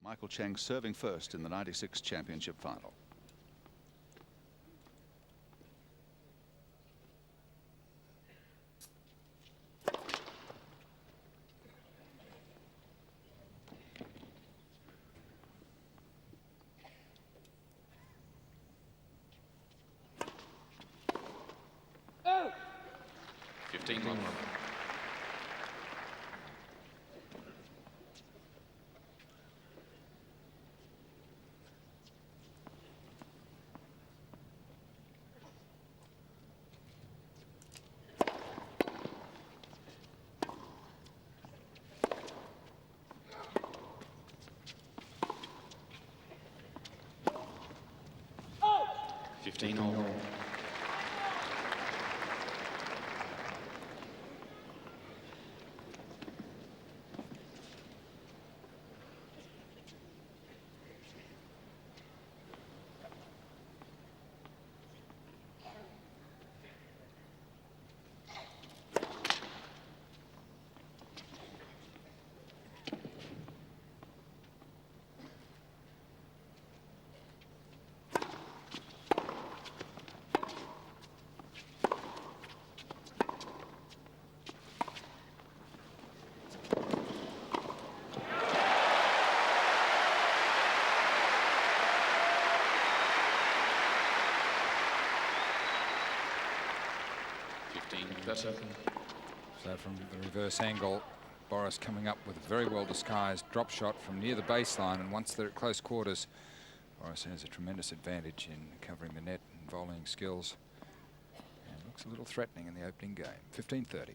Michael Chang serving first in the '96 championship final. Oh. 15-1. So from the reverse angle, Boris coming up with a very well disguised drop shot from near the baseline, and once they're at close quarters, Boris has a tremendous advantage in covering the net and volleying skills, and looks a little threatening in the opening game. 15-30.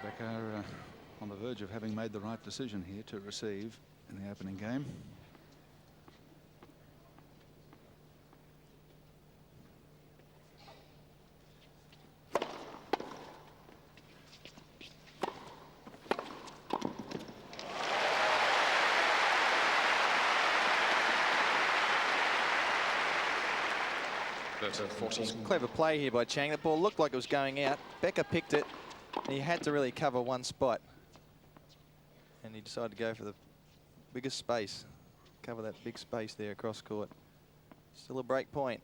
Becker on the verge of having made the right decision here to receive in the opening game. Clever play here by Chang. The ball looked like it was going out. Becker picked it. And he had to really cover one spot, and he decided to go for the biggest space, cover that big space there across court. Still a break point.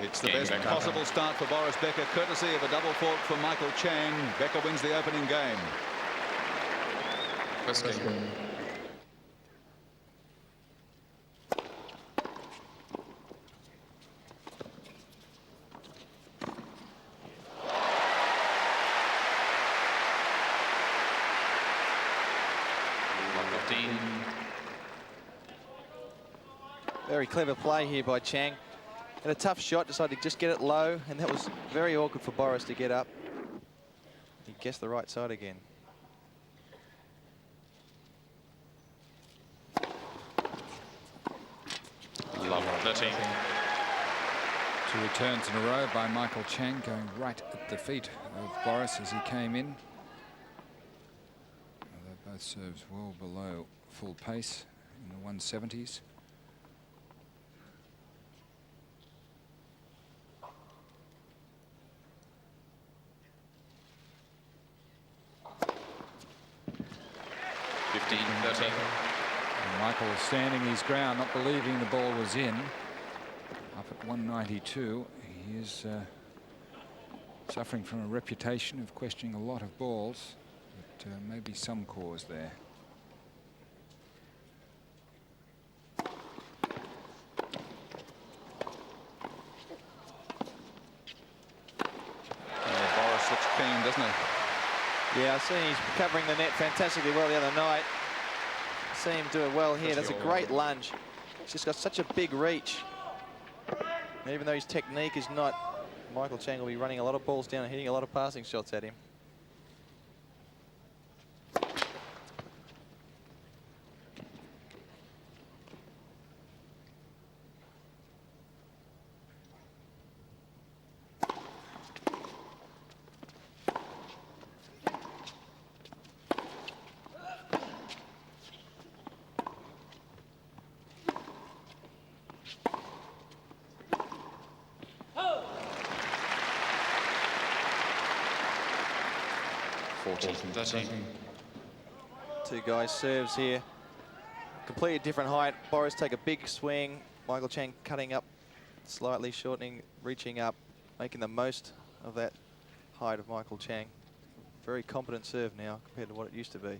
It's the best possible start for Boris Becker, courtesy of a double fault from Michael Chang. Becker wins the opening game. First game. Very clever play here by Chang. And a tough shot, decided to just get it low, and that was very awkward for Boris to get up. He guessed the right side again. Love 13. 2 returns in a row by Michael Chang, going right at the feet of Boris as he came in. Although both serves well below full pace in the 170s. And Michael standing his ground, not believing the ball was in. Up at 192, he is suffering from a reputation of questioning a lot of balls, but maybe some cause there. Boris looks keen, doesn't he? Yeah, I see he's covering the net fantastically well the other night. See him do it well here. That's a great lunge. He's just got such a big reach. And even though his technique is not, Michael Chang will be running a lot of balls down and hitting a lot of passing shots at him. 14-13. Two guys serves here. Completely different height. Boris take a big swing. Michael Chang cutting up, slightly shortening, reaching up, making the most of that height of Michael Chang. Very competent serve now compared to what it used to be.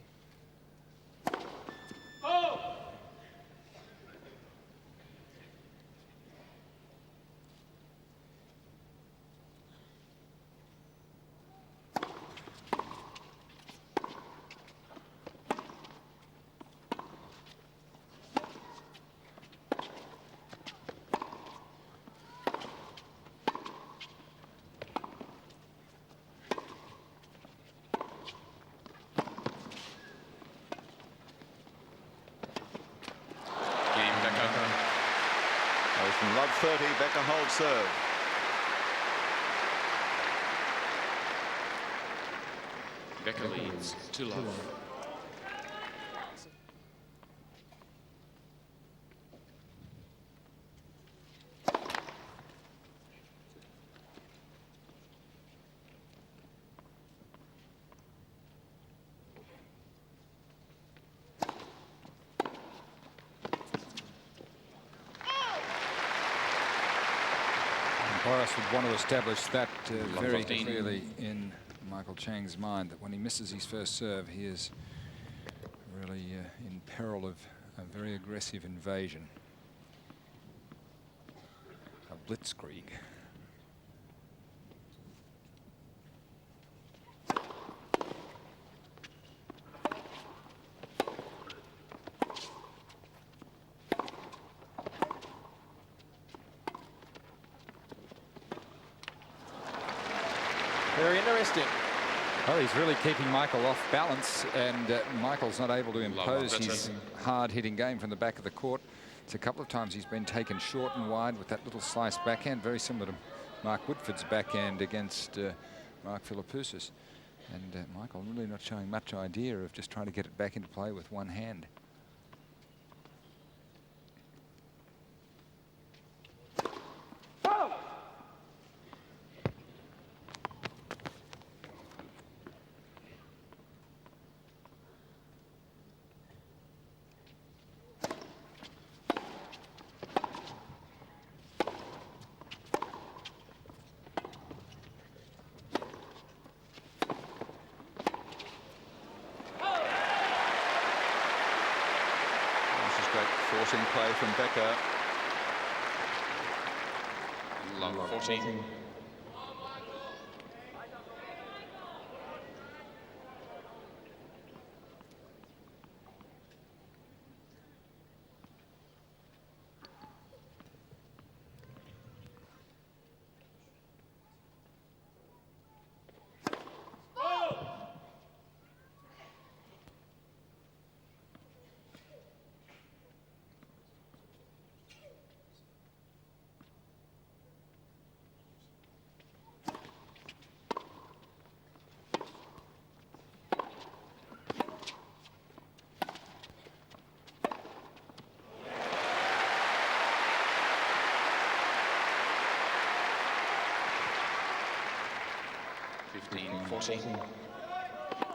From Rod 30, Becker holds serve. Becker leads 2-love. Boris would want to establish that very 15. clearly in Michael Chang's mind, that when he misses his first serve, he is really in peril of a very aggressive invasion. A blitzkrieg. Very interesting. Well, he's really keeping Michael off balance, and Michael's not able to impose his hard-hitting game from the back of the court. It's a couple of times he's been taken short and wide with that little slice backhand, very similar to Mark Woodford's backhand against Mark Philippoussis. And Michael really not showing much idea of just trying to get it back into play with one hand. Forcing play from Becker. Love 14.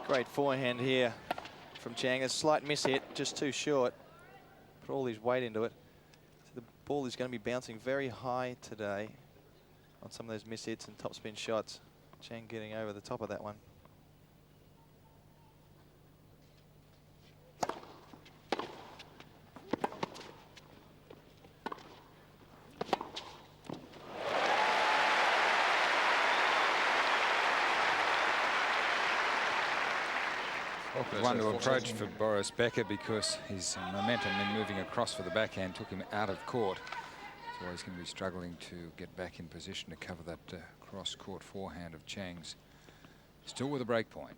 Great forehand here from Chang. A slight miss hit, just too short. Put all his weight into it. So the ball is going to be bouncing very high today on some of those miss hits and topspin shots. Chang getting over the top of that one. One to approach for Boris Becker, because his momentum in moving across for the backhand took him out of court. So he's going to be struggling to get back in position to cover that cross-court forehand of Chang's. Still with a break point.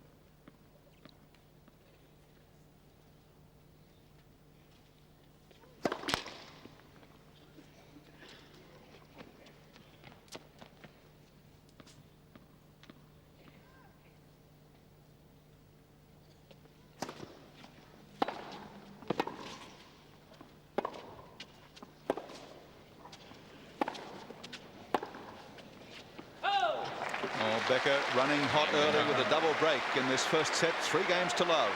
Becker running hot early with a double break in this first set. 3 games to love.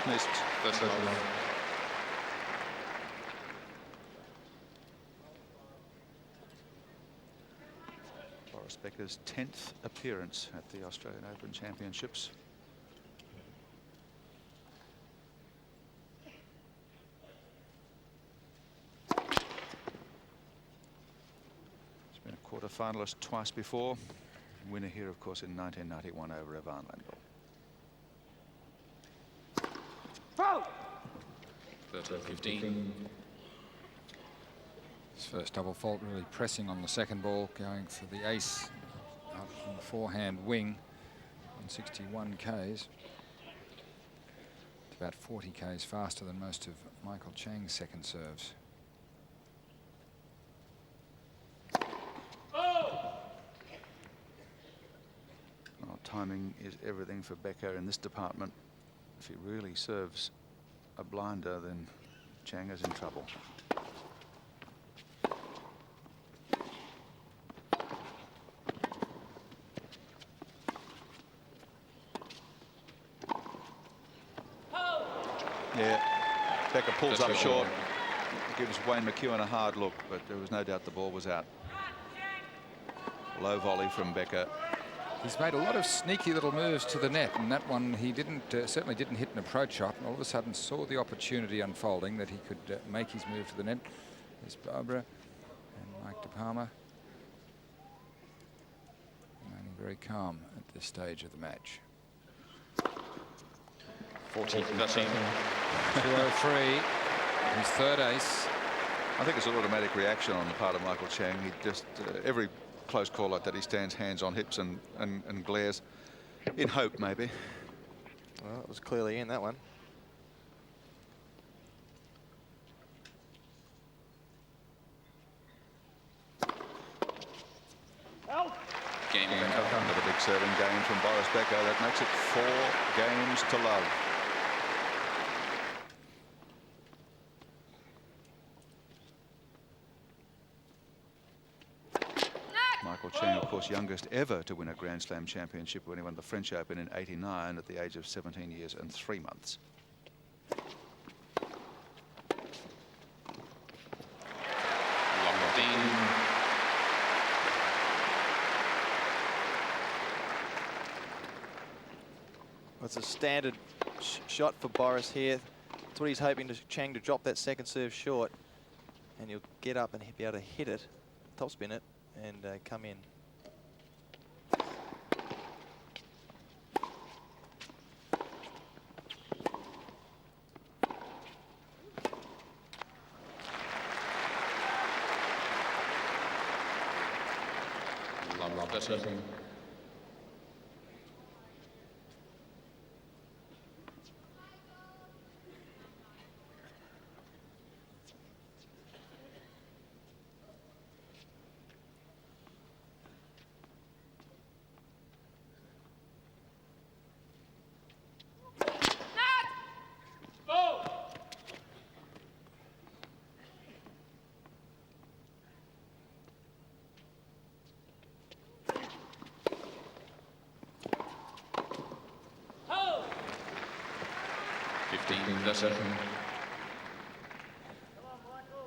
Missed. That's love. Boris Becker's 10th appearance at the Australian Open Championships. He's been a quarter-finalist twice before. Winner here, of course, in 1991 over Ivan Lendl. 13-15. His first double fault, really pressing on the second ball, going for the ace up from the forehand wing on 61 Ks. It's about 40 Ks faster than most of Michael Chang's second serves. Well, timing is everything for Becker in this department. If he really serves a blinder, then Chang is in trouble. Yeah, Becker pulls up short. Gives Wayne McEwen a hard look, but there was no doubt the ball was out. Low volley from Becker. He's made a lot of sneaky little moves to the net, and that one he didn't certainly didn't hit an approach shot, and all of a sudden saw the opportunity unfolding that he could make his move to the net. There's Barbara and Mike De Palma remaining very calm at this stage of the match. 14-13. 203, his third ace. I think it's an automatic reaction on the part of Michael Chang. He just every close call like that, he stands hands on hips and glares in hope, maybe. Well, it was clearly in that one. Game. Another big serving game from Boris Becker. That makes it 4 games to love. Michael Chang, of course, youngest ever to win a Grand Slam championship when he won the French Open in '89 at the age of 17 years and 3 months. It's a standard shot for Boris here. That's what he's hoping to Chang to drop that second serve short, and he'll get up and be able to hit it, topspin it, and come in.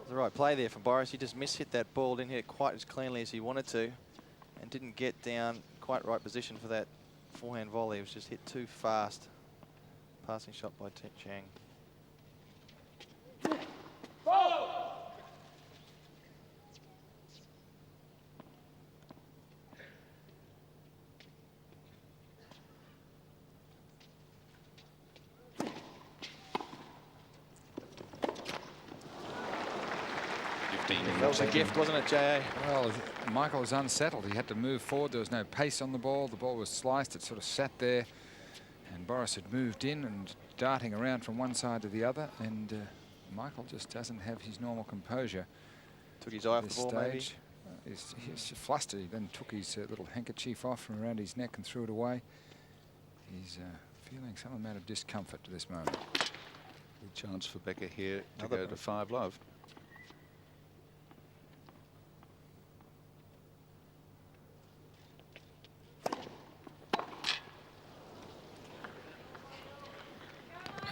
The right play there from Boris. He just mishit that ball, didn't hit it quite as cleanly as he wanted to, and didn't get down quite right position for that forehand volley. It was just hit too fast. Passing shot by Chang. That was a gift, wasn't it, J.A.? Well, Michael was unsettled. He had to move forward. There was no pace on the ball. The ball was sliced. It sort of sat there. And Boris had moved in and darting around from one side to the other. And Michael just doesn't have his normal composure. Took his eye off the ball, maybe. He's flustered. He then took his little handkerchief off from around his neck and threw it away. He's feeling some amount of discomfort to this moment. Good chance for Becker here to Another go to 5-love.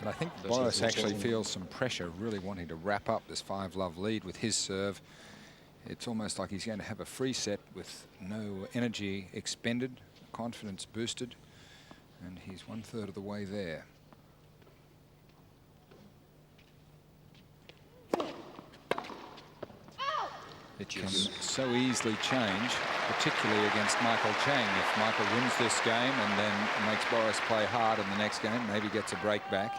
And I think Boris actually feels some pressure, really wanting to wrap up this 5-love lead with his serve. It's almost like he's going to have a free set with no energy expended, confidence boosted, and he's 1/3 of the way there. It can so easily change, particularly against Michael Chang. If Michael wins this game and then makes Boris play hard in the next game, maybe gets a break back,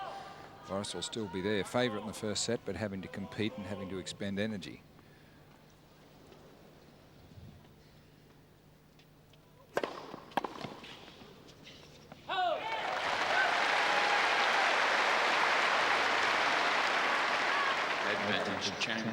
Boris will still be there, favourite in the first set, but having to compete and having to expend energy. Advantage Chang.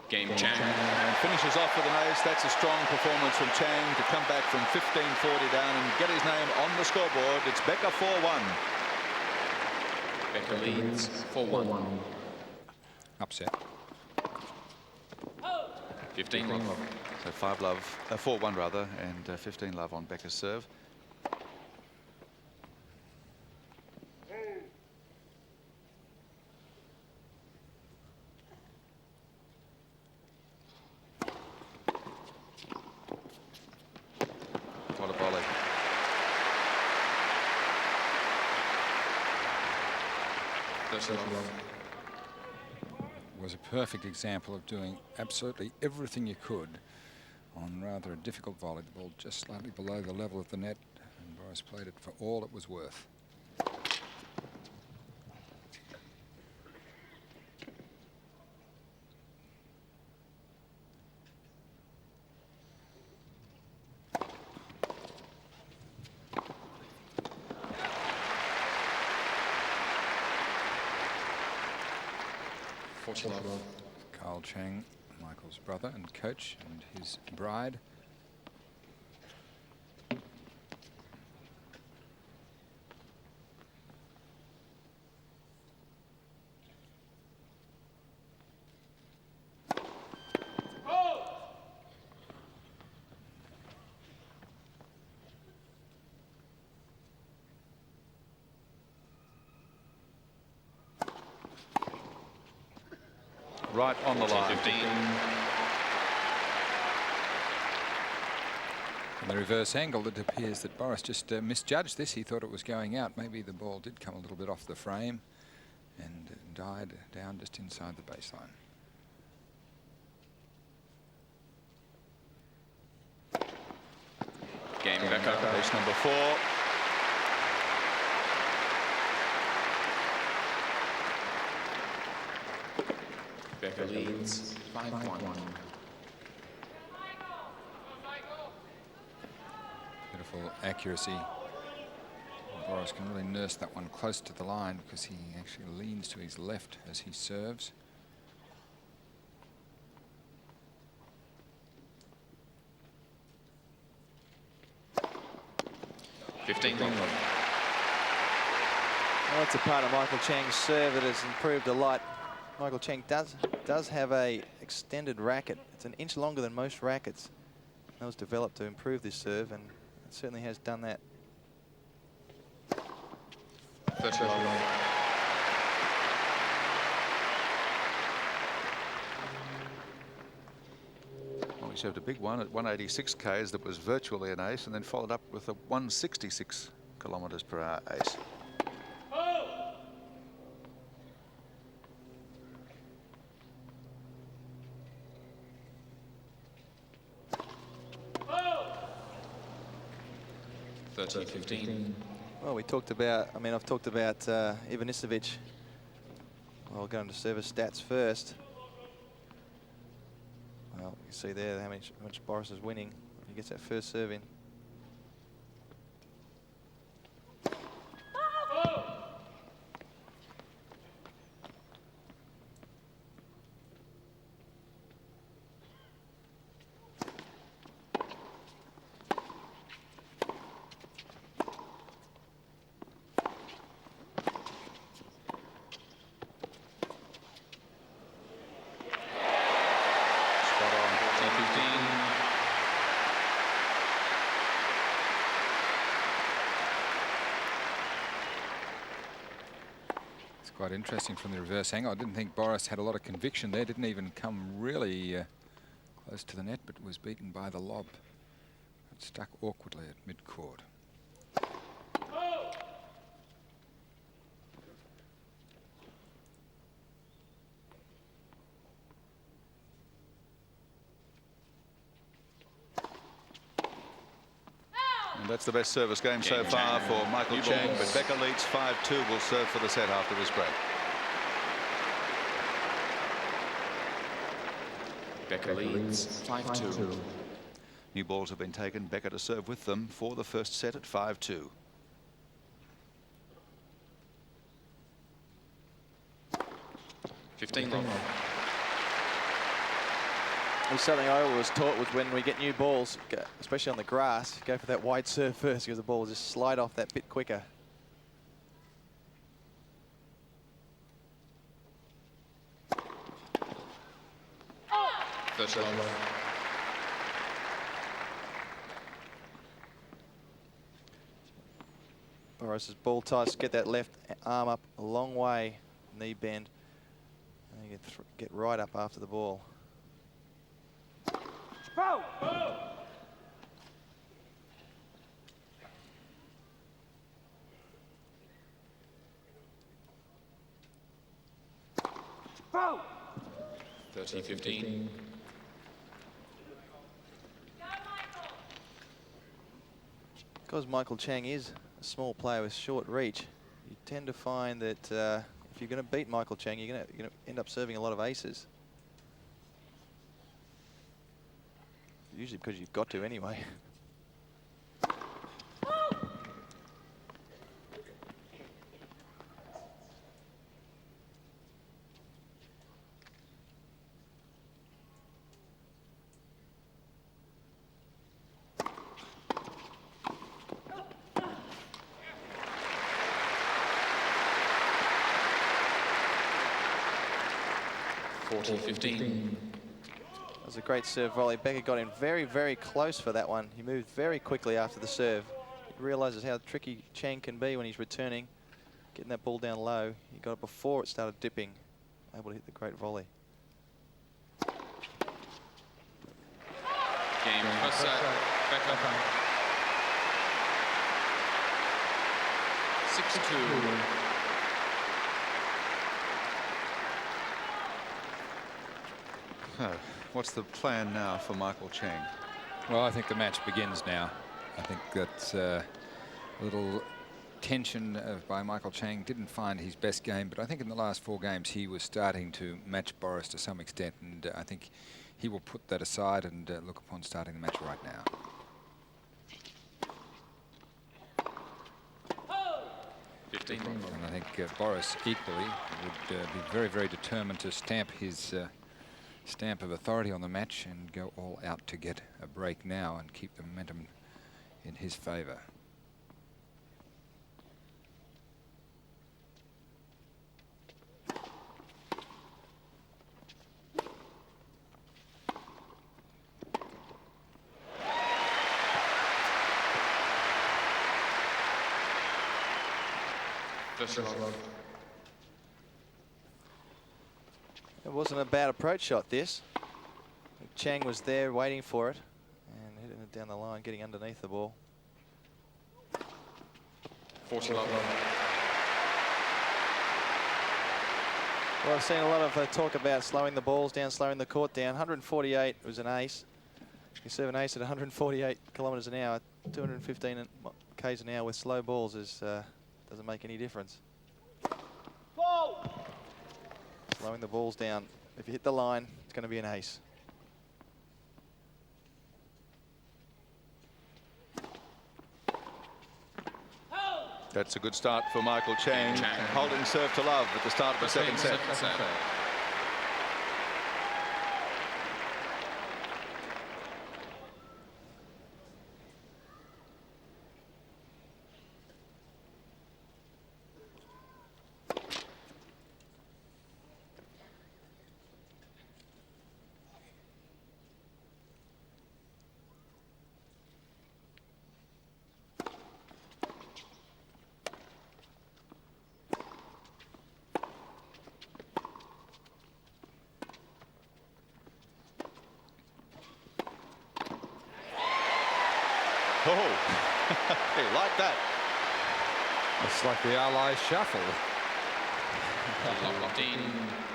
Game Chang. And finishes off with an ace. That's a strong performance from Chang to come back from 15-40 down and get his name on the scoreboard. It's Becker 4-1. Becker leads 4-1. Upset. 15-love. So 5-love, 4-1 rather, and 15-love on Becker's serve. What a volley. Was a perfect example of doing absolutely everything you could on rather a difficult volley. The ball just slightly below the level of the net, and Boris played it for all it was worth. Carl Chang, Michael's brother and coach, and his bride. Right on the line. 15. In the reverse angle, it appears that Boris just misjudged this. He thought it was going out. Maybe the ball did come a little bit off the frame and died down just inside the baseline. Game Becker. Ace number 4. Becker leads 5-1. Beautiful accuracy. Boris can really nurse that one close to the line because he actually leans to his left as he serves. Well, that's a part of Michael Chang's serve that has improved a lot. Michael Chang does have a extended racket. It's an inch longer than most rackets. That was developed to improve this serve, and it certainly has done that. Well, he served a big one at 186 k's that was virtually an ace, and then followed up with a 166 km/h ace. 30-15. Well, we talked about, I've talked about Ivanisevic. Well, going to service stats first. Well, you see there how much Boris is winning. He gets that first serve in. Quite interesting from the reverse angle. I didn't think Boris had a lot of conviction there. Didn't even come really close to the net, but was beaten by the lob. It stuck awkwardly at mid-court. And that's the best service game so far for Michael Chang, but Becker leads 5-2. Will serve for the set after this break. Becker leads 5-2. New balls have been taken. Becker to serve with them for the first set at 5-2. Well, something I always taught was when we get new balls, especially on the grass, go for that wide serve first because the ball will just slide off that bit quicker. Boris's ball ties, get that left arm up a long way, knee bend, and you get right up after the ball. Foul! 30-15. Because Michael Chang is a small player with short reach, you tend to find that if you're going to beat Michael Chang, you're going to end up serving a lot of aces. Usually because you've got to anyway. That was a great serve volley. Becker got in very, very close for that one. He moved very quickly after the serve. He realizes how tricky Chang can be when he's returning. Getting that ball down low. He got it before it started dipping. Able to hit the great volley. Game first set. Becker. 6-2. What's the plan now for Michael Chang? Well, I think the match begins now. I think that a little tension by Michael Chang didn't find his best game, but I think in the last 4 games he was starting to match Boris to some extent, and I think he will put that aside and look upon starting the match right now. And I think Boris equally would be very, very determined to stamp his stamp of authority on the match and go all out to get a break now and keep the momentum in his favor. It wasn't a bad approach shot, this. Chang was there waiting for it and hitting it down the line, getting underneath the ball. 40 Well, I've seen a lot of talk about slowing the balls down, slowing the court down. 148 was an ace. You serve an ace at 148 kilometres an hour, 215 occasion now with slow balls is doesn't make any difference. Slowing the balls down. If you hit the line, it's going to be an ace. That's a good start for Michael Chang. Holding serve to love at the start of the second set. Oh, he liked that. It's like the Allies shuffle.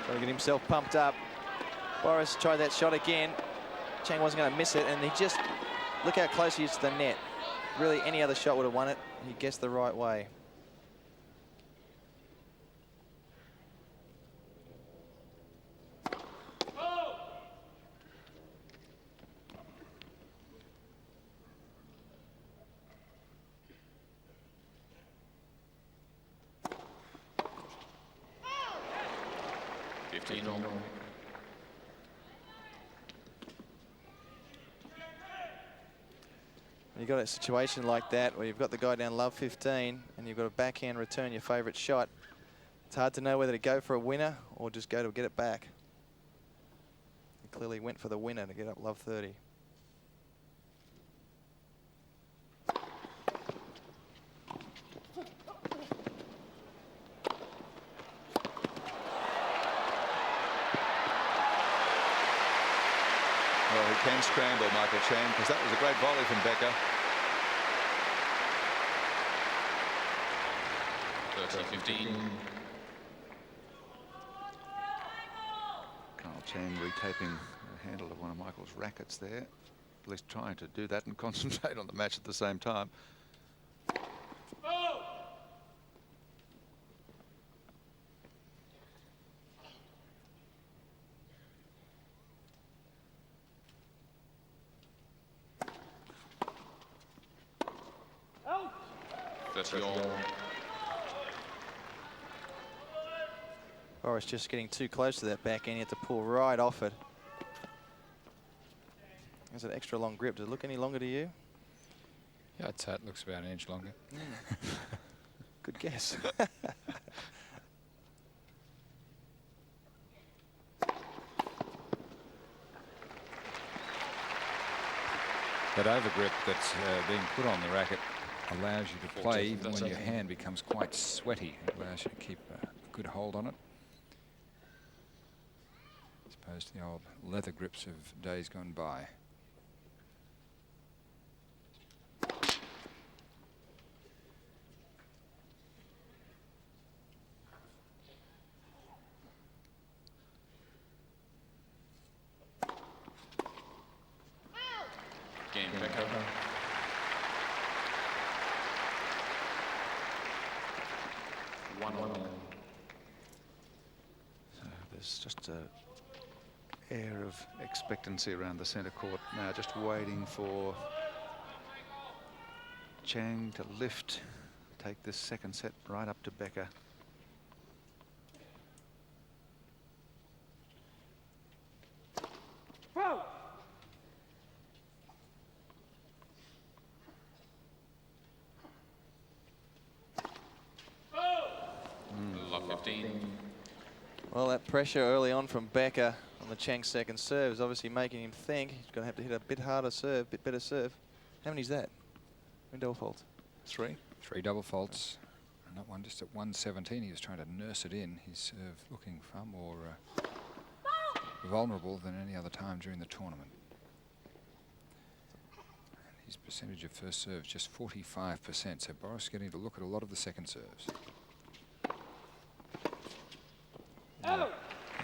Got to get himself pumped up. Boris tried that shot again. Chang wasn't going to miss it, and he just, look how close he is to the net. Really, any other shot would have won it. He guessed the right way. You've got a situation like that where you've got the guy down love 15 and you've got a backhand return your favourite shot. It's hard to know whether to go for a winner or just go to get it back. He clearly went for the winner to get up love 30. Well, he can scramble, Michael Chang, because that was a great volley from Becker. 30-15. Carl Chang retaping the handle of one of Michael's rackets there. At least trying to do that and concentrate on the match at the same time. Boris just getting too close to that backhand. He had to pull right off it. There's an extra long grip. Does it look any longer to you? Yeah, I'd say it looks about an inch longer. Good guess. That overgrip that's being put on the racket allows you to play even when your hand becomes quite sweaty. It allows you to keep a good hold on it, as opposed to the old leather grips of days gone by. Game Becker. So there's just a air of expectancy around the centre court now, just waiting for Chang to lift, take this second set right up to Becker. Well, that pressure early on from Becker on the Chang second serve is obviously making him think he's going to have to hit a bit harder serve, a bit better serve. How many's that? How many double faults? 3. 3 double faults. And that one just at 117. He was trying to nurse it in. His serve looking far more vulnerable than any other time during the tournament. And his percentage of first serve just 45%. So Boris getting to look at a lot of the second serves.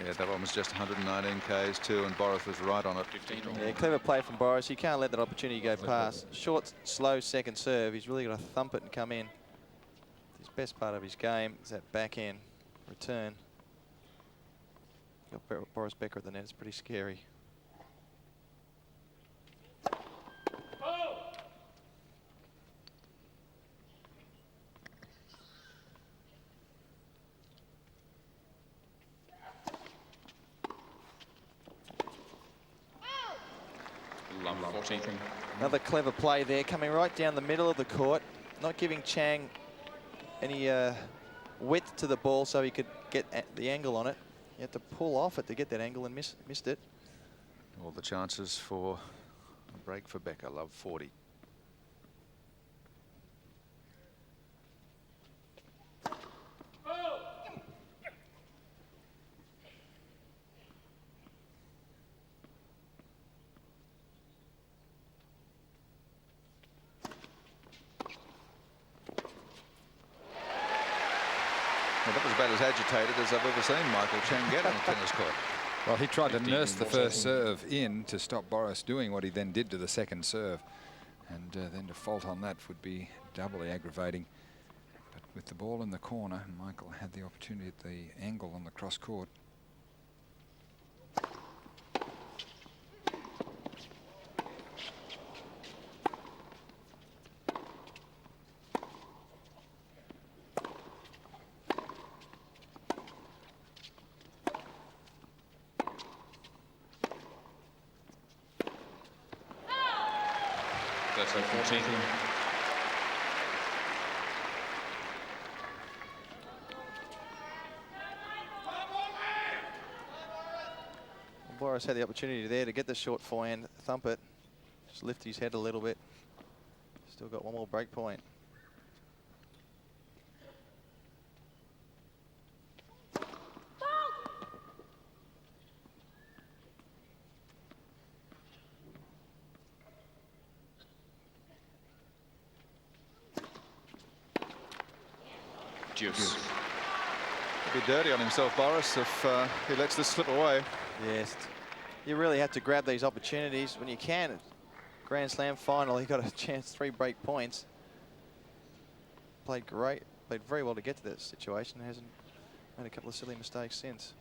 Yeah, that one was just 119 Ks too, and Boris was right on it. 15 all. Yeah, clever play from Boris. You can't let that opportunity go past. Short, slow second serve. He's really got to thump it and come in. His best part of his game is that backhand return. Got Boris Becker at the net. It's pretty scary. Love 14. Another clever play there, coming right down the middle of the court, not giving Chang any width to the ball so he could get the angle on it. He had to pull off it to get that angle and missed it. All the chances for a break for Becker. Love 40. Well, that was about as agitated as I've ever seen Michael Chang get on a tennis court. Well, he tried to nurse the first serve in to stop Boris doing what he then did to the second serve. And then to fault on that would be doubly aggravating. But with the ball in the corner, Michael had the opportunity at the angle on the cross court. That's 14. Boris had the opportunity there to get the short forehand, thump it, just lift his head a little bit. Still got one more break point. Juice. He'll be dirty on himself, Boris, if he lets this slip away. Yes, you really have to grab these opportunities when you can. Grand Slam final, he got a chance, 3 break points. Played great, played very well to get to that situation. Hasn't made a couple of silly mistakes since.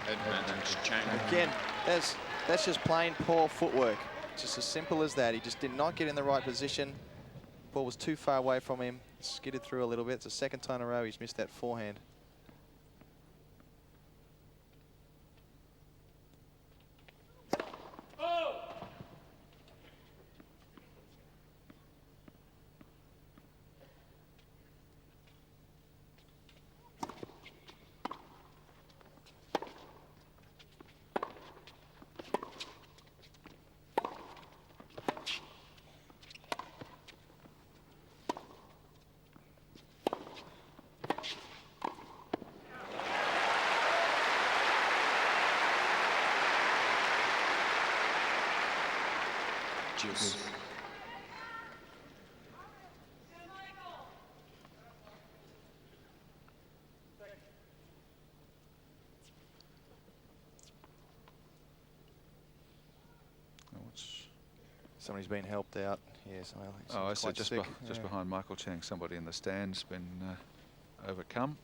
Advantage Chang. Again, that's just plain poor footwork. Just as simple as that. He just did not get in the right position. Ball was too far away from him. Skidded through a little bit. It's the second time in a row he's missed that forehand. Juice. Somebody's been helped out. Yes. Oh, I see. Just behind Michael Chang, somebody in the stands been overcome.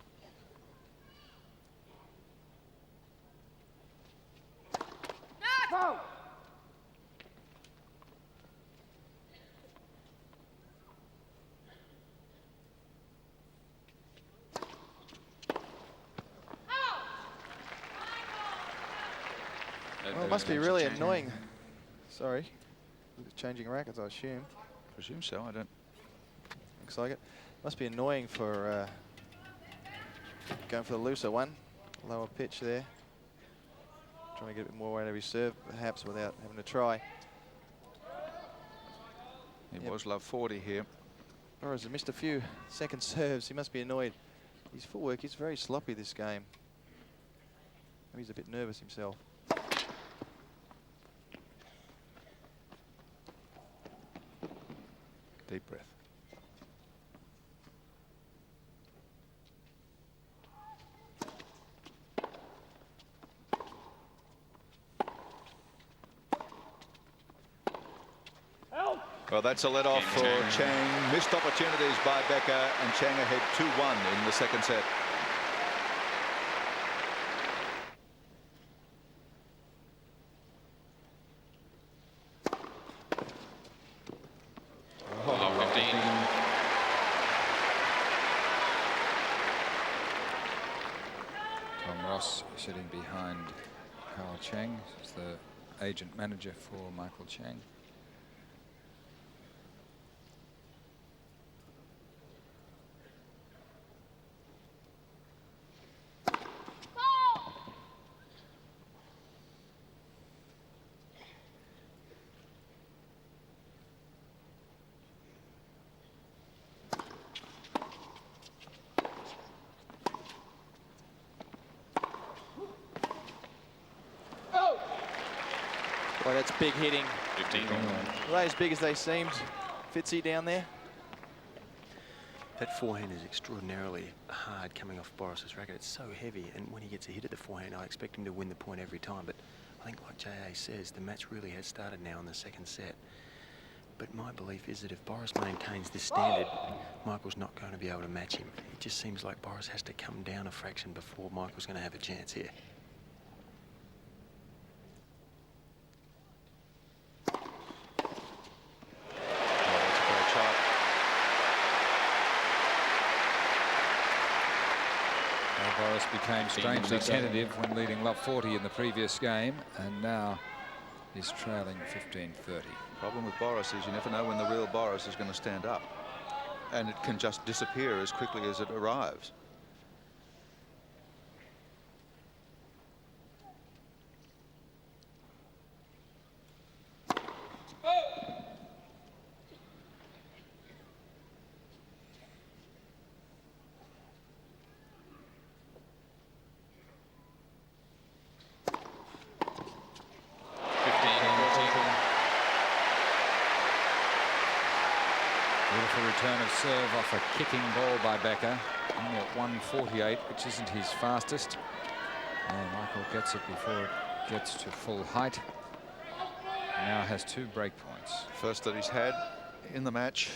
Well, it must be really annoying. Sorry. Changing rackets, I assume. Presume so. I don't. Looks like it. Must be annoying for going for the looser one. Lower pitch there. Trying to get a bit more weight out of his serve, perhaps without having to try. He was love 40 here. Boris has missed a few second serves. He must be annoyed. His footwork is very sloppy this game. He's a bit nervous himself. Deep breath. Well, that's a let-off for Chang. Missed opportunities by Becker, and Chang ahead 2-1 in the second set. Love 15. Tom Ross sitting behind Carl Chang. He's the agent manager for Michael Chang. Boy, that's big hitting. 15. Were they as big as they seemed? Fitzy down there. That forehand is extraordinarily hard coming off Boris's racket. It's so heavy, and when he gets a hit at the forehand, I expect him to win the point every time. But I think, like J.A. says, the match really has started now in the second set. But my belief is that if Boris maintains this standard, Michael's not going to be able to match him. It just seems like Boris has to come down a fraction before Michael's going to have a chance here. Boris became strangely tentative when leading love 40 in the previous game, and now he's trailing 15-30. Problem with Boris is you never know when the real Boris is going to stand up, and it can just disappear as quickly as it arrives. Beautiful return of serve off a kicking ball by Becker. Only at 148, which isn't his fastest. And Michael gets it before it gets to full height. Now has 2 break points. First that he's had in the match.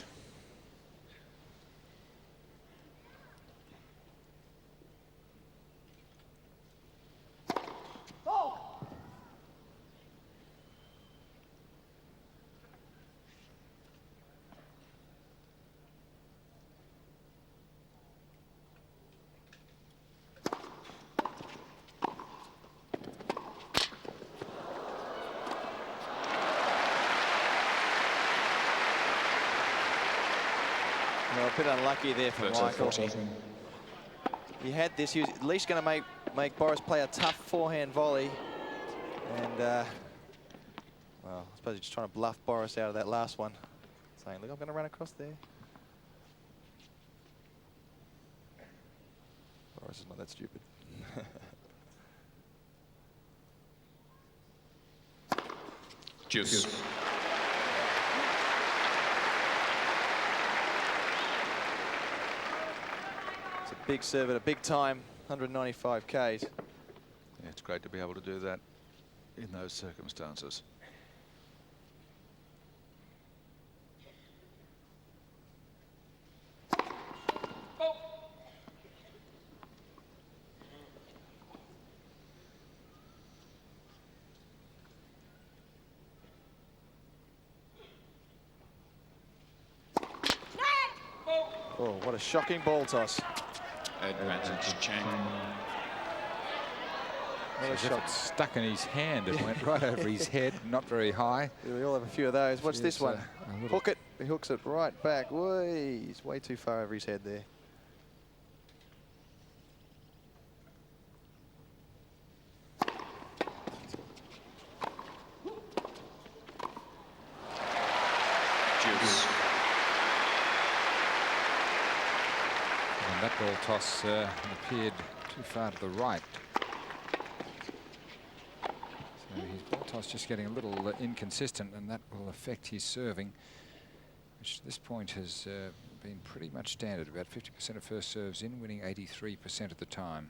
Well, a bit unlucky there for Michael. He had this. He was at least going to make Boris play a tough forehand volley. And, well, I suppose he's just trying to bluff Boris out of that last one. Saying, look, I'm going to run across there. Boris is not that stupid. Juice. Big serve at a big time, 195 Ks. Yeah, it's great to be able to do that in those circumstances. Oh, what a shocking ball toss. Advantage Chang. What a As if shot. it stuck in his hand and went right over his head, not very high. We all have a few of those. Watch this It's, one. a little- Hook it. He hooks it right back. Whee, he's way too far over his head there. Juice. And that ball toss appeared too far to the right. toss just getting a little inconsistent, and that will affect his serving, which at this point has been pretty much standard. About 50% of first serves in, winning 83% of the time.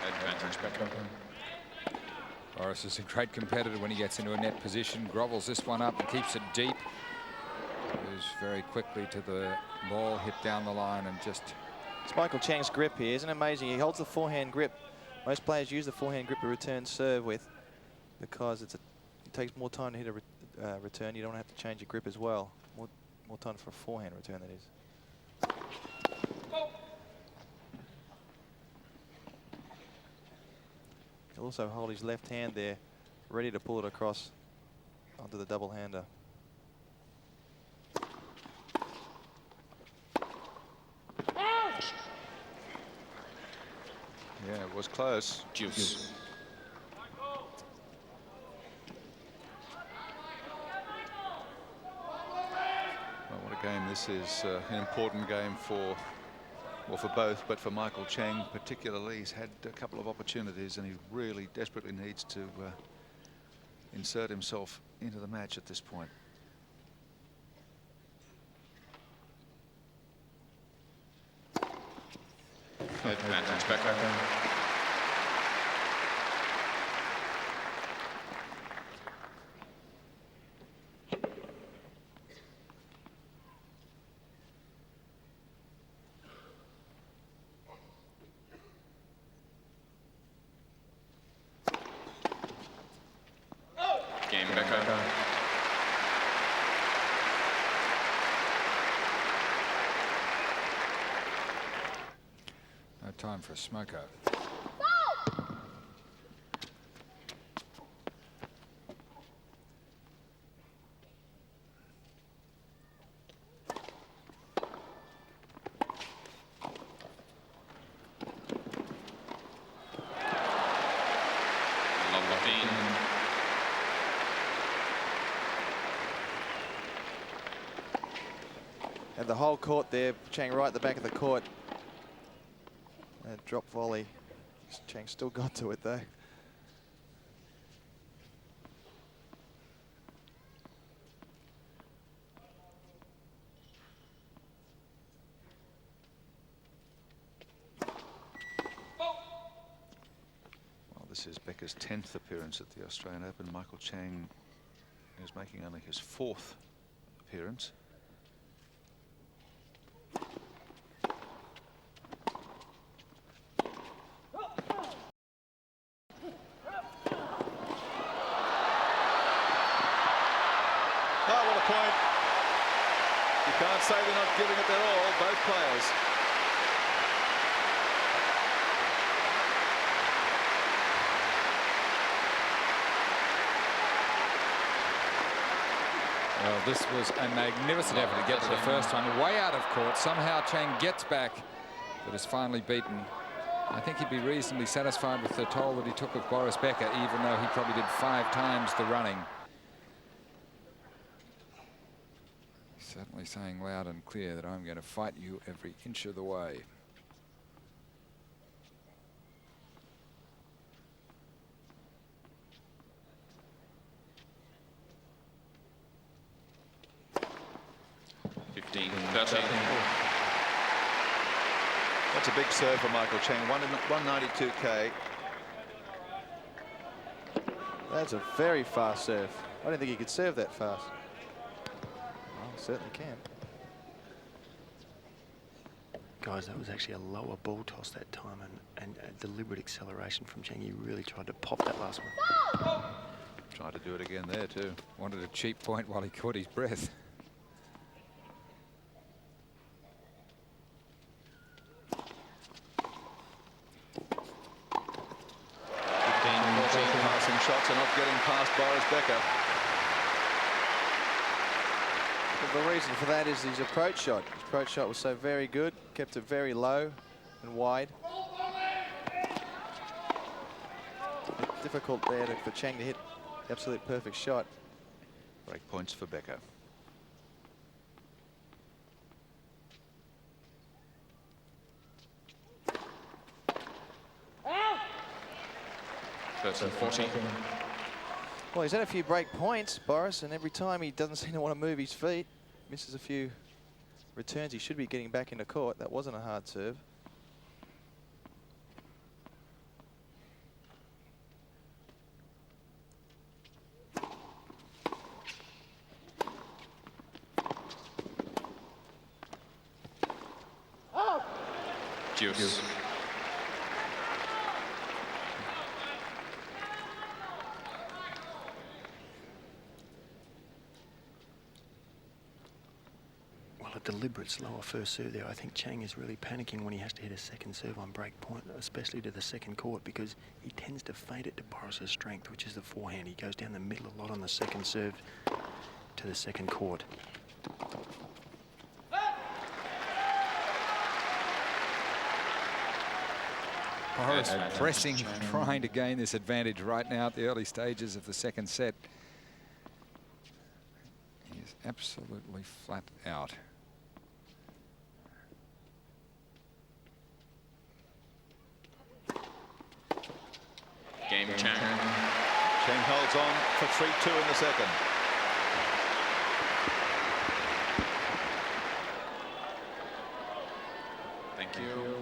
Advantage Becker. Boris is a great competitor when he gets into a net position, grovels this one up and keeps it deep. Moves very quickly to the ball, hit down the line, and just... It's Michael Chang's grip here. Isn't it amazing? He holds the forehand grip. Most players use the forehand grip to return serve with, because it takes more time to hit a return. You don't have to change your grip as well. More time for a forehand return, that is. He'll also hold his left hand there, ready to pull it across onto the double-hander. Yeah, it was close. Juice. Well, what a game this is. An important game for, well, for both, but for Michael Chang particularly. He's had a couple of opportunities and he really desperately needs to insert himself into the match at this point. Advantage Becker. Game Becker. No time for a smoko. And the whole court there, Chang right at the back of the court. Drop volley. Chang still got to it though. Well, this is Becker's 10th appearance at the Australian Open. Michael Chang is making only his 4th appearance. Can't say they're not giving it their all, both players. Well, this was a magnificent effort to get to the first one. Way out of court. Somehow Chang gets back, but is finally beaten. I think he'd be reasonably satisfied with the toll that he took of Boris Becker, even though he probably did 5 times the running. Certainly saying loud and clear that I'm going to fight you every inch of the way. That's a big serve for Michael Chang. 192K. That's a very fast serve. I didn't think he could serve that fast. Certainly can. Guys, that was actually a lower ball toss that time, and a deliberate acceleration from Chang. He really tried to pop that last one. Tried to do it again there too. Wanted a cheap point while he caught his breath. Passing shot. The reason for that is his approach shot. His approach shot was so very good, kept it very low and wide. It's difficult there for Chang to hit the absolute perfect shot. Break points for Becker. Thirteen 40. Well, he's had a few break points, Boris, and every time he doesn't seem to want to move his feet, misses a few returns. He should be getting back into court. That wasn't a hard serve. Juice. Well, a deliberate slower first serve there. I think Chang is really panicking when he has to hit a second serve on break point, especially to the second court, because he tends to fade it to Boris's strength, which is the forehand. He goes down the middle a lot on the second serve to the second court. Boris pressing, trying to gain this advantage right now at the early stages of the second set. He is absolutely flat out. Game Chang. Chang holds on for 3-2 in the second. Thank you.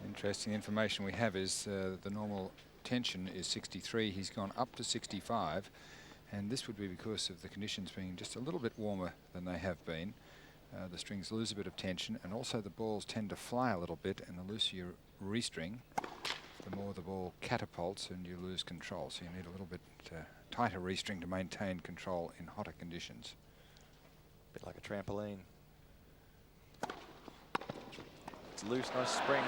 Interesting information we have is the normal tension is 63. He's gone up to 65, and this would be because of the conditions being just a little bit warmer than they have been. The strings lose a bit of tension, and also the balls tend to fly a little bit, and the looser your restring, the more the ball catapults and you lose control. So you need a little bit tighter restring to maintain control in hotter conditions. A bit like a trampoline. It's loose, nice spring.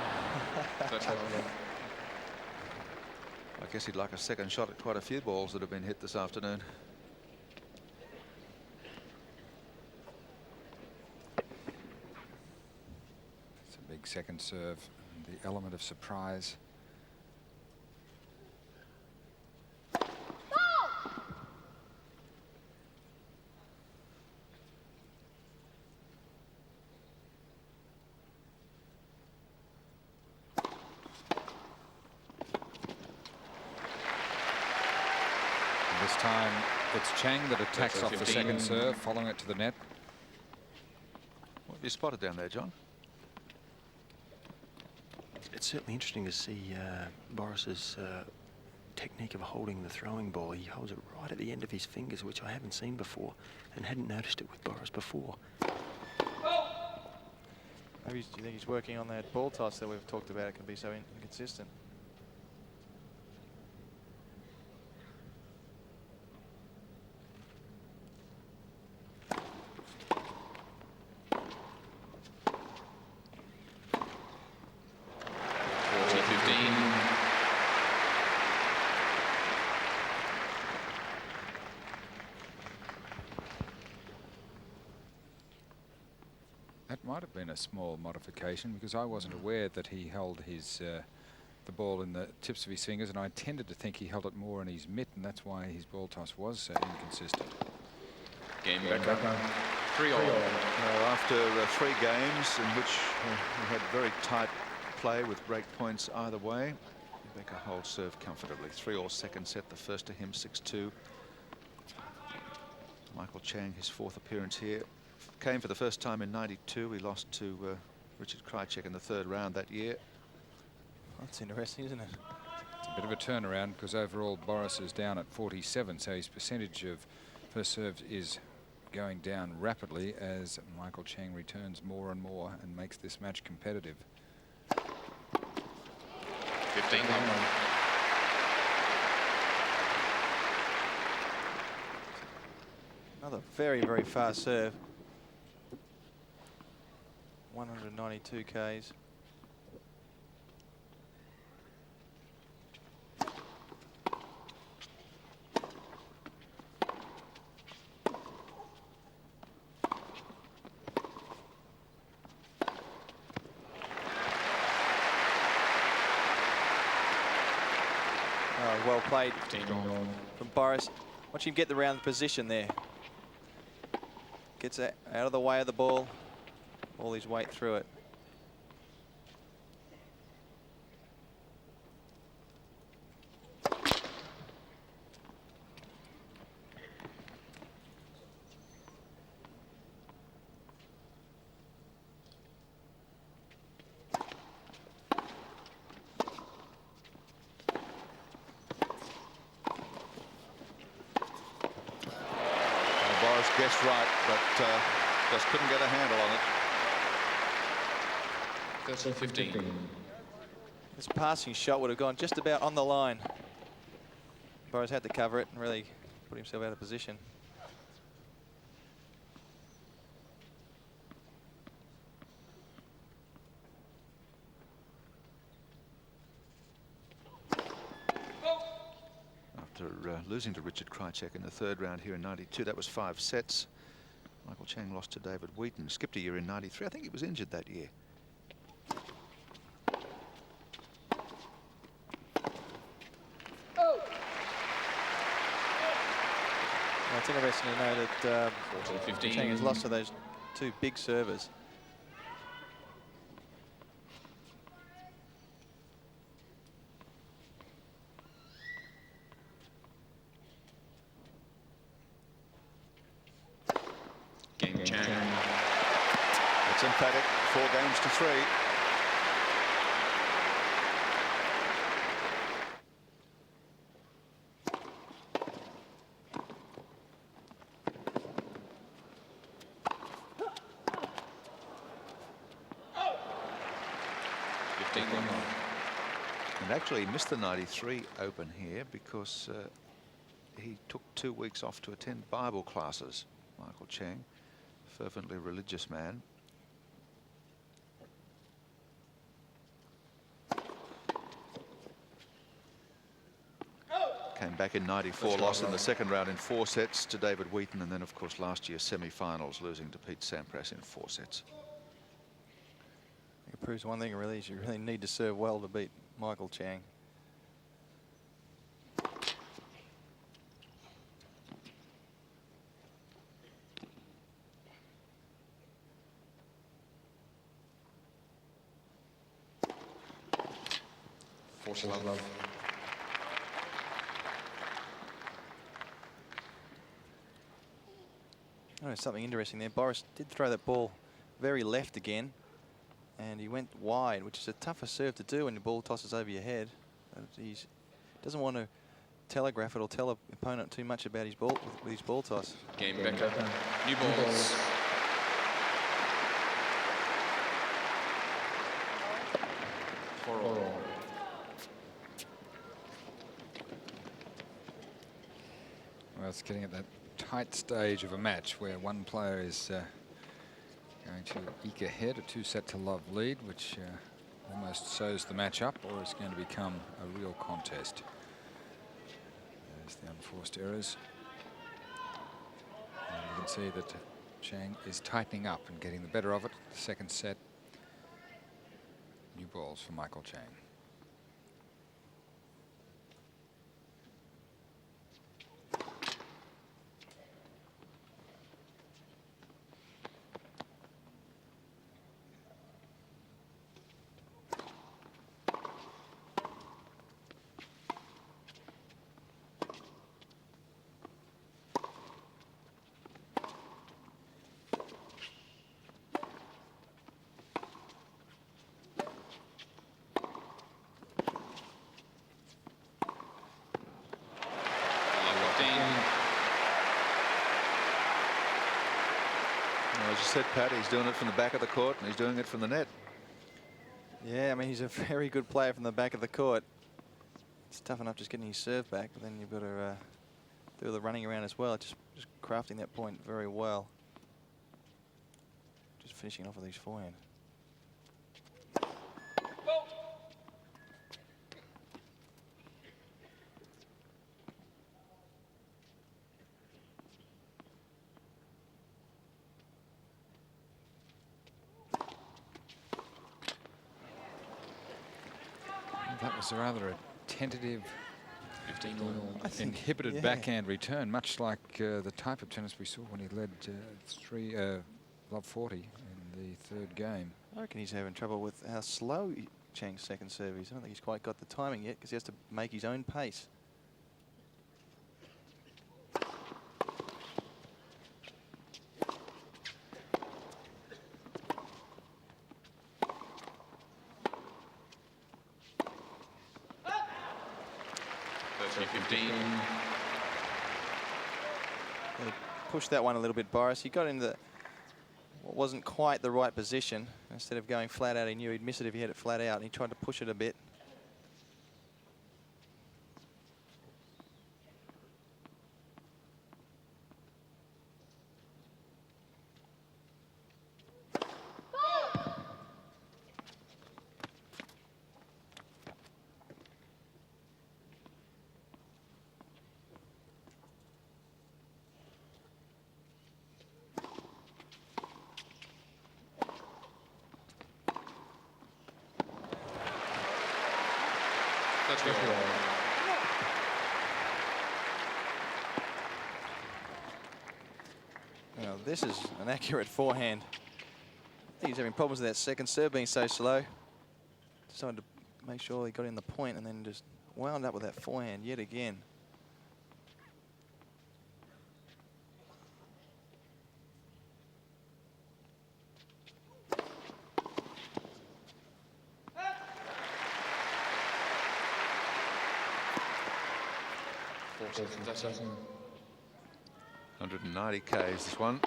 I guess he'd like a second shot at quite a few balls that have been hit this afternoon. It's a big second serve, and the element of surprise. This time it's Chang that attacks off the second serve, following it to the net. What have you spotted down there, John? It's certainly interesting to see Boris's technique of holding the throwing ball. He holds it right at the end of his fingers, which I haven't seen before and hadn't noticed it with Boris before. Maybe do you think he's working on that ball toss that we've talked about? It can be so inconsistent. That might have been a small modification, because I wasn't aware that he held his the ball in the tips of his fingers, and I tended to think he held it more in his mitt, and that's why his ball toss was so inconsistent. Game Becker. 3-all. After 3 games in which we had very tight play with break points either way, Becker holds serve comfortably. 3-all second set, the first to him 6-2. Michael Chang, his 4th appearance here. Came for the first time in '92. He lost to Richard Krajicek in the 3rd round that year. That's interesting, isn't it? a bit of a turnaround because overall Boris is down at 47, so his percentage of first serves is going down rapidly as Michael Chang returns more and more and makes this match competitive. 15. Another very, very fast serve. 192 Ks. Well played from Boris. Watch him get the round position there. Gets out of the way of the ball, all his weight through it. Guessed right, but just couldn't get a handle on it. 15. This passing shot would have gone just about on the line. Boris had to cover it and really put himself out of position. Losing to Richard Krajicek in the third round here in '92. That was 5 sets. Michael Chang lost to David Wheaton. Skipped a year in '93. I think he was injured that year. Well, it's interesting to know that Chang has lost to those 2 big servers. It's emphatic, 4 games to 3. And actually missed the '93 Open here because he took 2 weeks off to attend Bible classes. Michael Chang, fervently religious man. Came back in '94, lost in the second round in 4 sets to David Wheaton, and then of course last year semi-finals, losing to Pete Sampras in 4 sets. It proves one thing really, is you really need to serve well to beat Michael Chang. Love. Oh, something interesting there. Boris did throw that ball very left again, and he went wide, which is a tougher serve to do when the ball tosses over your head. He doesn't want to telegraph it or tell an opponent too much about his ball with his ball toss. Game Becker. New balls. Well, it's getting at that tight stage of a match where one player is going to eke ahead, a 2-set-to-love lead, which almost sews the match up, or it's going to become a real contest. There's the unforced errors. And you can see that Chang is tightening up and getting the better of it. The second set. New balls for Michael Chang. said, Pat, he's doing it from the back of the court and he's doing it from the net. Yeah, I mean, he's a very good player from the back of the court. It's tough enough just getting his serve back, but then you've got to do the running around as well. Just crafting that point very well. Just finishing off with his forehand. That was rather a tentative, 15 inhibited backhand return, much like the type of tennis we saw when he led love 40 in the third game. I reckon he's having trouble with how slow Chang's second serve is. I don't think he's quite got the timing yet because he has to make his own pace. Push that one a little bit, Boris. He got in what wasn't quite the right position. Instead of going flat out, he knew he'd miss it if he had it flat out, and he tried to push it a bit. Now, this is an accurate forehand. I think he's having problems with that second serve being so slow. Decided to make sure he got in the point and then just wound up with that forehand yet again. That's 190 Ks this one.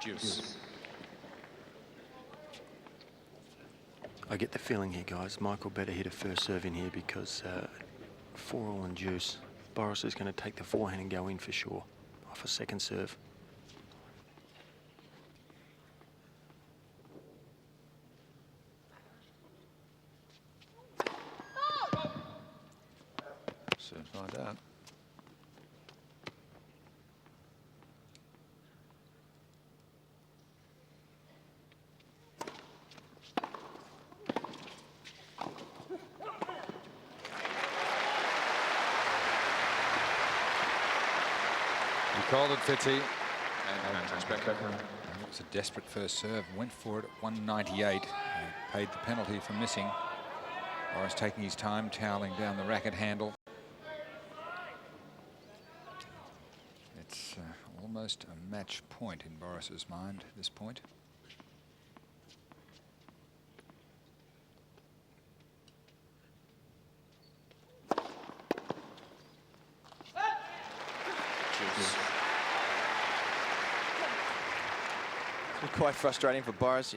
Juice. I get the feeling here, guys, Michael better hit a first serve in here because 4-all and juice. Boris is going to take the forehand and go in for sure off a second serve. Soon find out. Called it, Fitzy. And Becker. It was a desperate first serve. Went for it at 198. Paid the penalty for missing. Boris taking his time, toweling down the racket handle. It's almost a match point in Boris's mind at this point. Quite frustrating for Boris.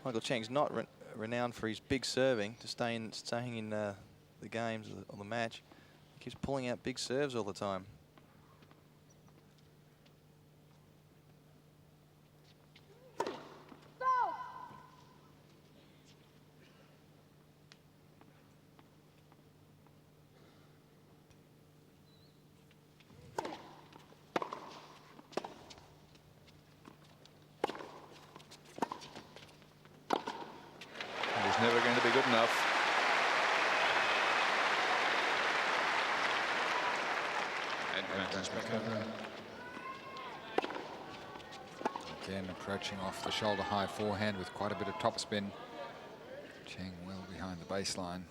Michael Chang's not renowned for his big serving to staying in the games or the match. He keeps pulling out big serves all the time. Never going to be good enough. Again, approaching off the shoulder high forehand with quite a bit of topspin. Chang well behind the baseline.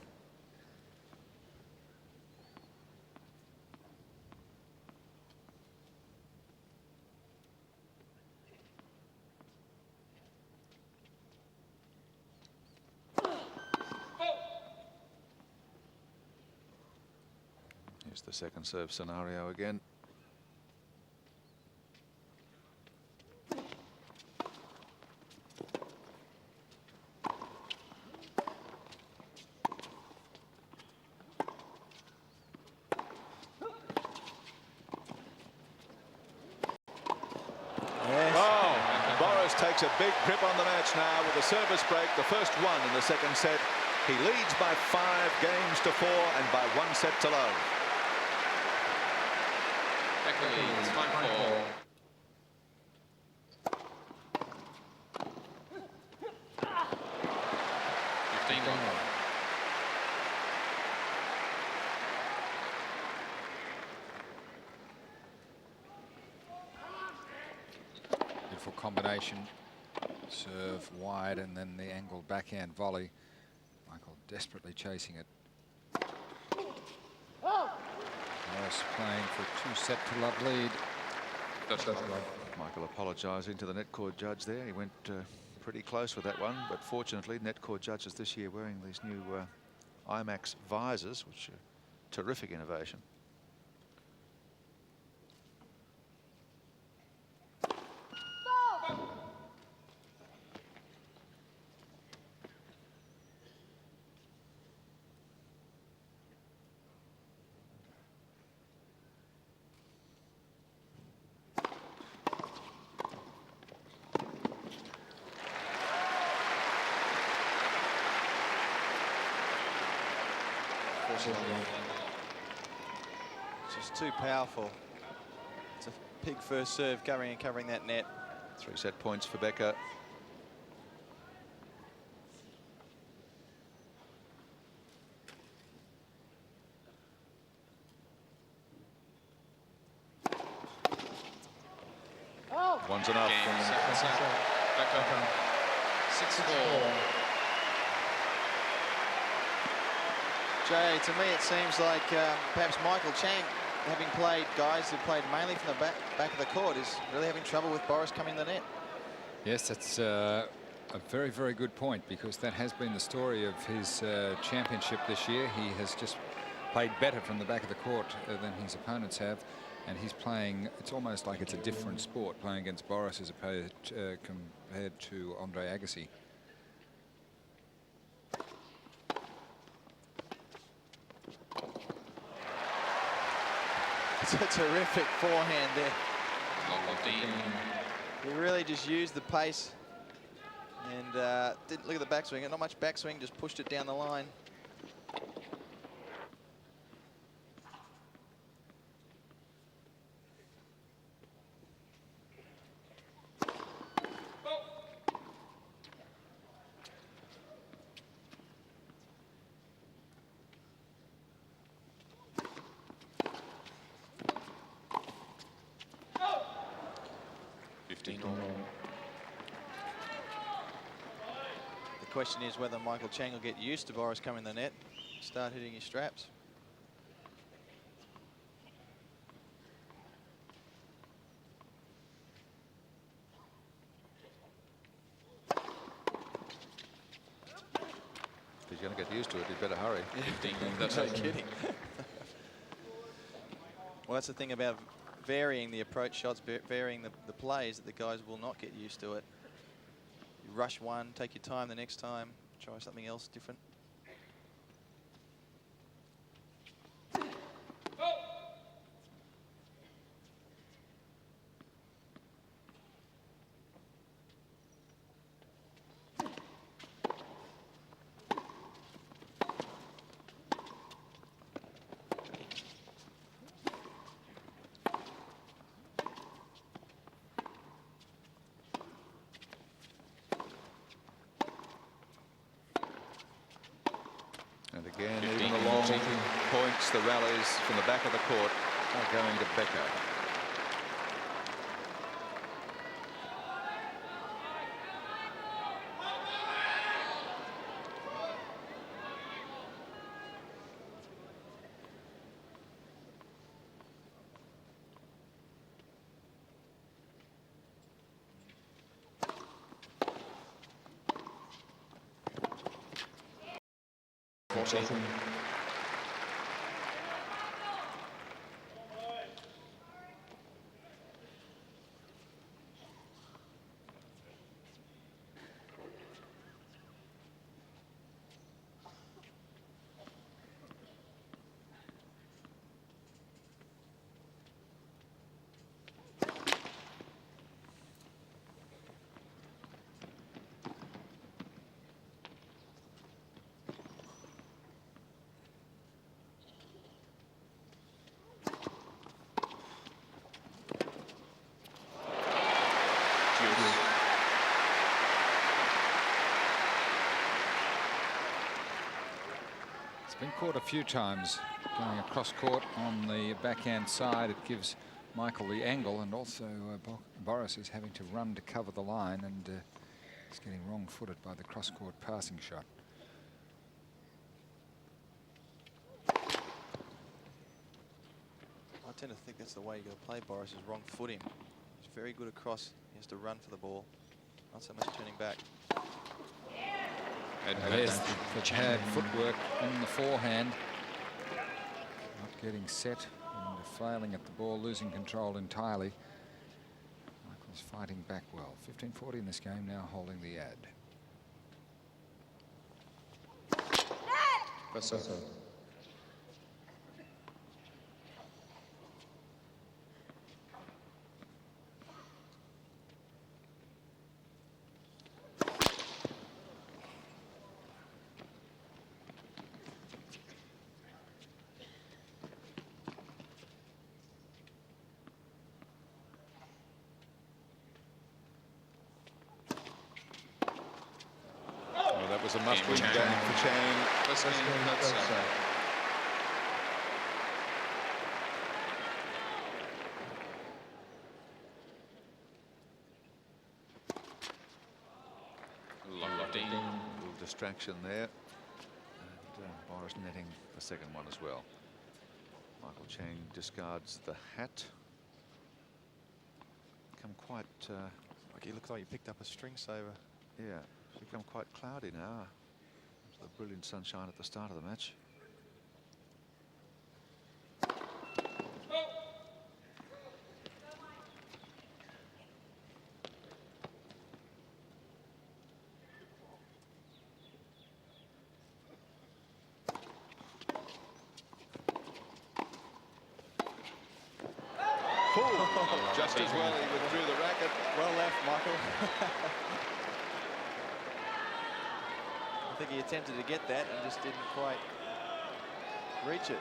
Here's the second serve scenario again. Boris takes a big grip on the match now with a service break, the first one in the second set. He leads by 5 games to 4 and by 1 set to love. Becker leads 5-4. Beautiful combination. Serve wide and then the angled backhand volley. Michael desperately chasing it. Boris playing for a 2-set to love lead. That's right. Michael apologising to the net court judge there. He went pretty close with that one, but fortunately net court judges this year wearing these new IMAX visors, which are terrific innovation. Just too powerful. It's a big first serve covering that net. 3 set points for Becker. One's enough. Game, second set. Becker. 6-4. Jay, to me it seems like perhaps Michael Chang, having played guys who played mainly from the back of the court, is really having trouble with Boris coming to the net. Yes, that's a very, very good point, because that has been the story of his championship this year. He has just played better from the back of the court than his opponents have, and he's playing, it's almost like it's a different sport playing against Boris as opposed compared to Andre Agassi. It's a terrific forehand there. Deep. He really just used the pace and didn't look at the backswing. Not much backswing, just pushed it down the line. The question is whether Michael Chang will get used to Boris coming to the net, start hitting his straps. If he's going to get used to it, he'd better hurry. That's no kidding. Well, that's the thing about varying the approach shots, varying the plays, that the guys will not get used to it. You rush one, take your time the next time, try something else different. And again, even the long points, the rallies from the back of the court are going to Becker. 14. Been caught a few times going across court on the backhand side. It gives Michael the angle, and also Boris is having to run to cover the line, and he's getting wrong-footed by the cross-court passing shot. I tend to think that's the way you got to play Boris, is wrong foot him. He's very good across. He has to run for the ball, not so much turning back. And there's the Chad footwork on the forehand. Not getting set and flailing at the ball, losing control entirely. Michael's fighting back well. 15-40 in this game, now holding the ad. That was a must-win game for Chang. Little distraction there, and Boris netting the second one as well. Michael Chang discards the hat. Become quite. Like he looks like he picked up a string saver. Yeah. Become quite cloudy now. The brilliant sunshine at the start of the match. Just as well he withdrew the racket. Well left, Michael. I think he attempted to get that and just didn't quite reach it.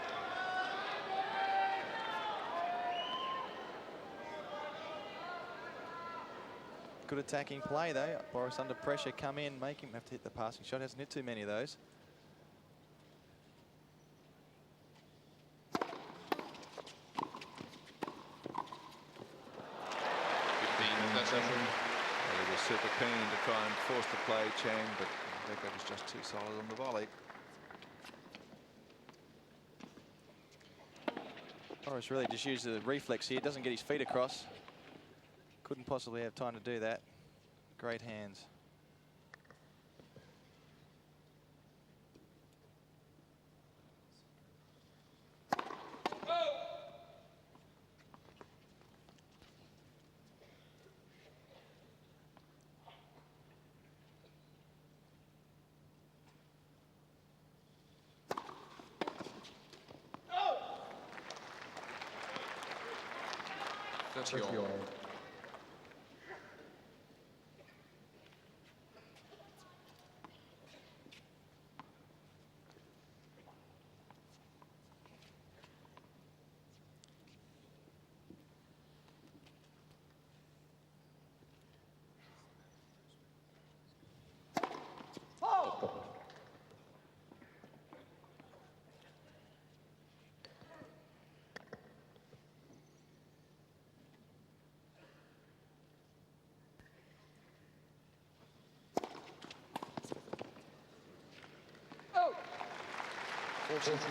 Good attacking play though. Boris under pressure, come in, make him have to hit the passing shot. Hasn't hit too many of those. Well, he was super keen to try and force the play, Chang, but Becker was just too solid on the volley. Boris really just used the reflex here. Doesn't get his feet across. Couldn't possibly have time to do that. Great hands. That's your.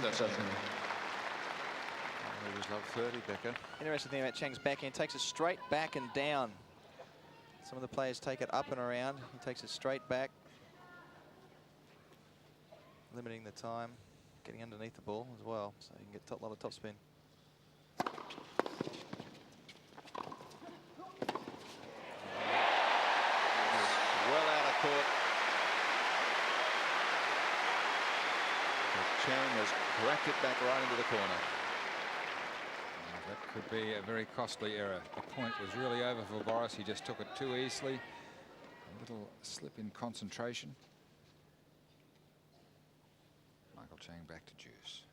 That's it. He was love 30, Becker. Interesting thing about Chang's backhand, takes it straight back and down. Some of the players take it up and around. He takes it straight back, limiting the time. getting underneath the ball as well, so you can get a lot of topspin. Well out of court. But Chang has cracked it back right into the corner. That could be a very costly error. The point was really over for Boris. He just took it too easily. A little slip in concentration. Michael Chang back to deuce.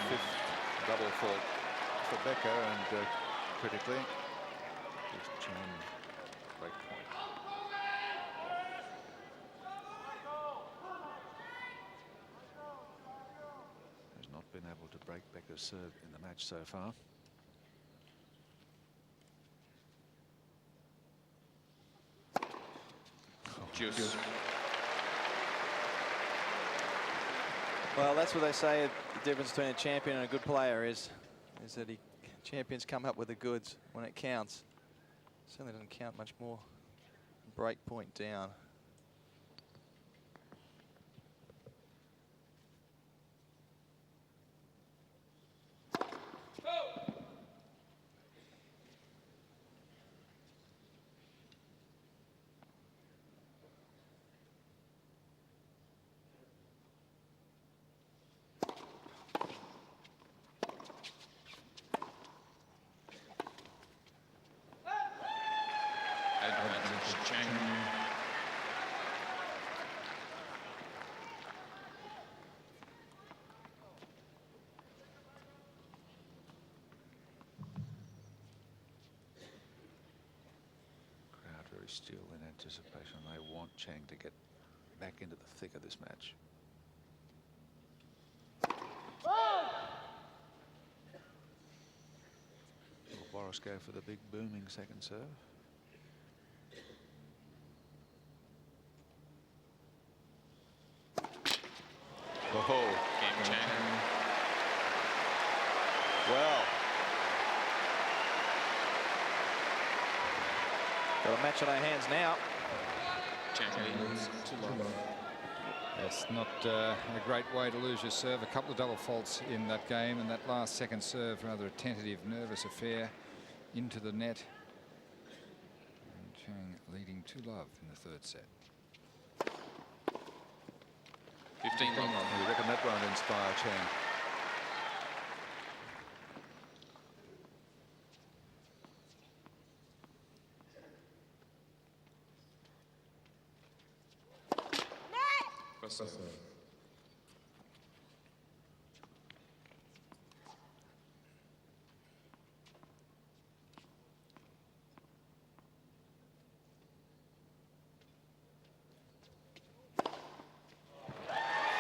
Fifth double fault for Becker, and critically gives Chang break point. Has not been able to break Becker's serve in the match so far. Juice. Well, that's what they say. The difference between a champion and a good player is that champions come up with the goods when it counts. Certainly doesn't count much more. Break point down. Very still in anticipation. They want Chang to get back into the thick of this match. Will Boris go for the big booming second serve? Oh, Game Chang. well. Got a match on our hands now. Chang leads 2-love. That's not a great way to lose your serve. A couple of double faults in that game, and that last second serve, rather a tentative, nervous affair into the net. And Chang leading 2-love in the third set. 15-love. You reckon that won't inspire Chang? First serve.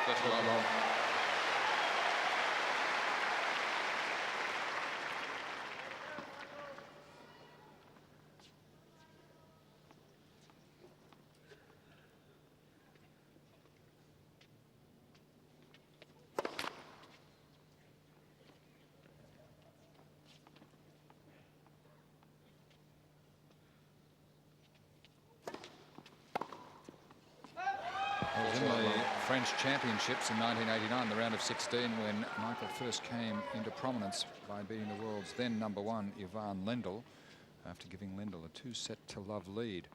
That's what I love. It was in the French Championships in 1989, the round of 16, when Michael first came into prominence by beating the world's then #1 Ivan Lendl, after giving Lendl a 2-set-to-love lead,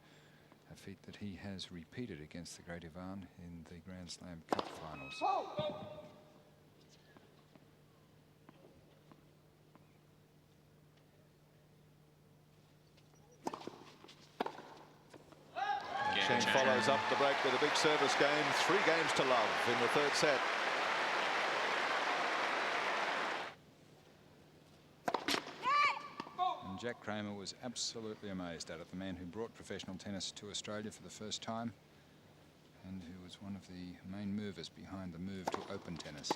a feat that he has repeated against the great Ivan in the Grand Slam Cup finals. Chang follows up the break with a big service game. 3 games to love in the third set. And Jack Kramer was absolutely amazed at it, the man who brought professional tennis to Australia for the first time, and who was one of the main movers behind the move to open tennis.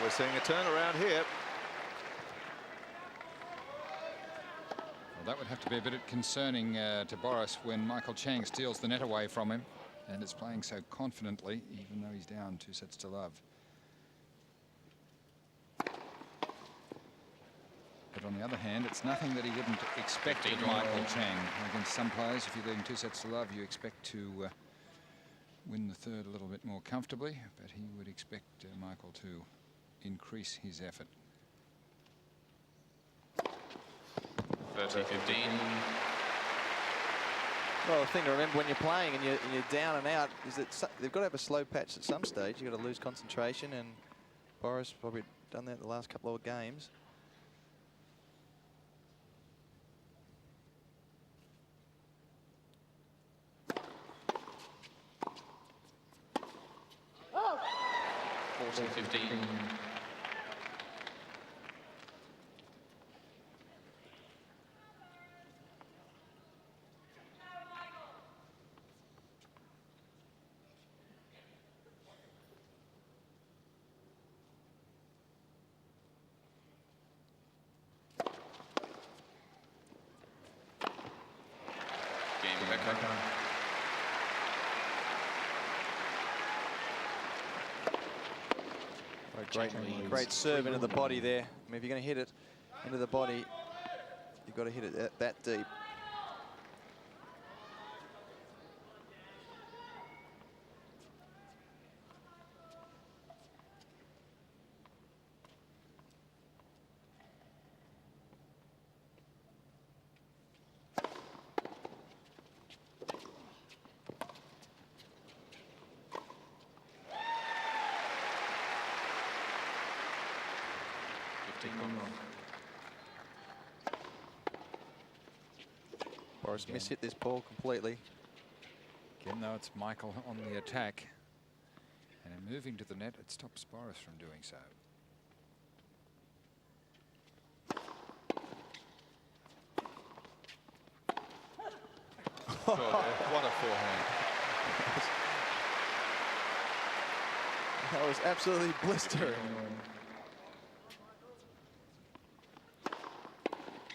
we're seeing a turnaround here. Well, that would have to be a bit concerning to Boris when Michael Chang steals the net away from him and is playing so confidently, even though he's down 2 sets to love. But on the other hand, it's nothing that he wouldn't expect with Michael Chang. Against some players, if you're leading 2 sets to love, you expect to win the third a little bit more comfortably, but he would expect Michael to increase his effort. 30-15. Well, the thing to remember when you're playing and you're down and out is that they've got to have a slow patch at some stage. You've got to lose concentration, and Boris probably done that the last couple of games. Oh. 14-15. Great serve into the body there. I mean, if you're going to hit it into the body, you've got to hit it that deep. Boris mishit this ball completely. Again, though, it's Michael on the attack. And in moving to the net, it stops Boris from doing so. What a forehand. That was absolutely blistering.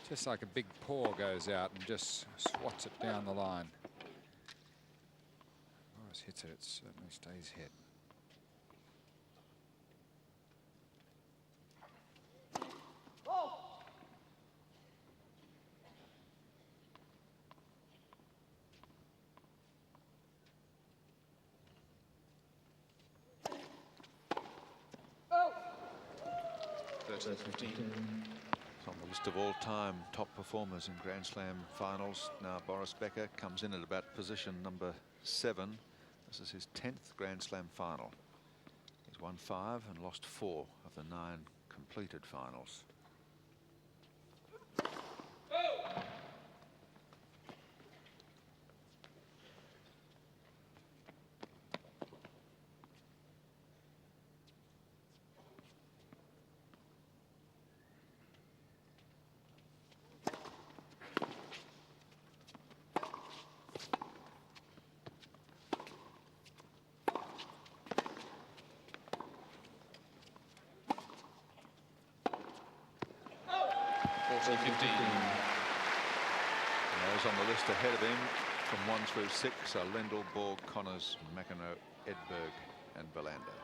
Just like a big paw goes out and just swats it down the line. Boris hits it, it certainly stays hit. On the list of all-time top performers in Grand Slam finals. Now Boris Becker comes in at about position number 7. This is his 10th Grand Slam final. He's won 5 and lost 4 of the 9 completed finals. Those on the list ahead of him from 1 through 6 are Lendl, Borg, Connors, McEnroe, Edberg and Belander.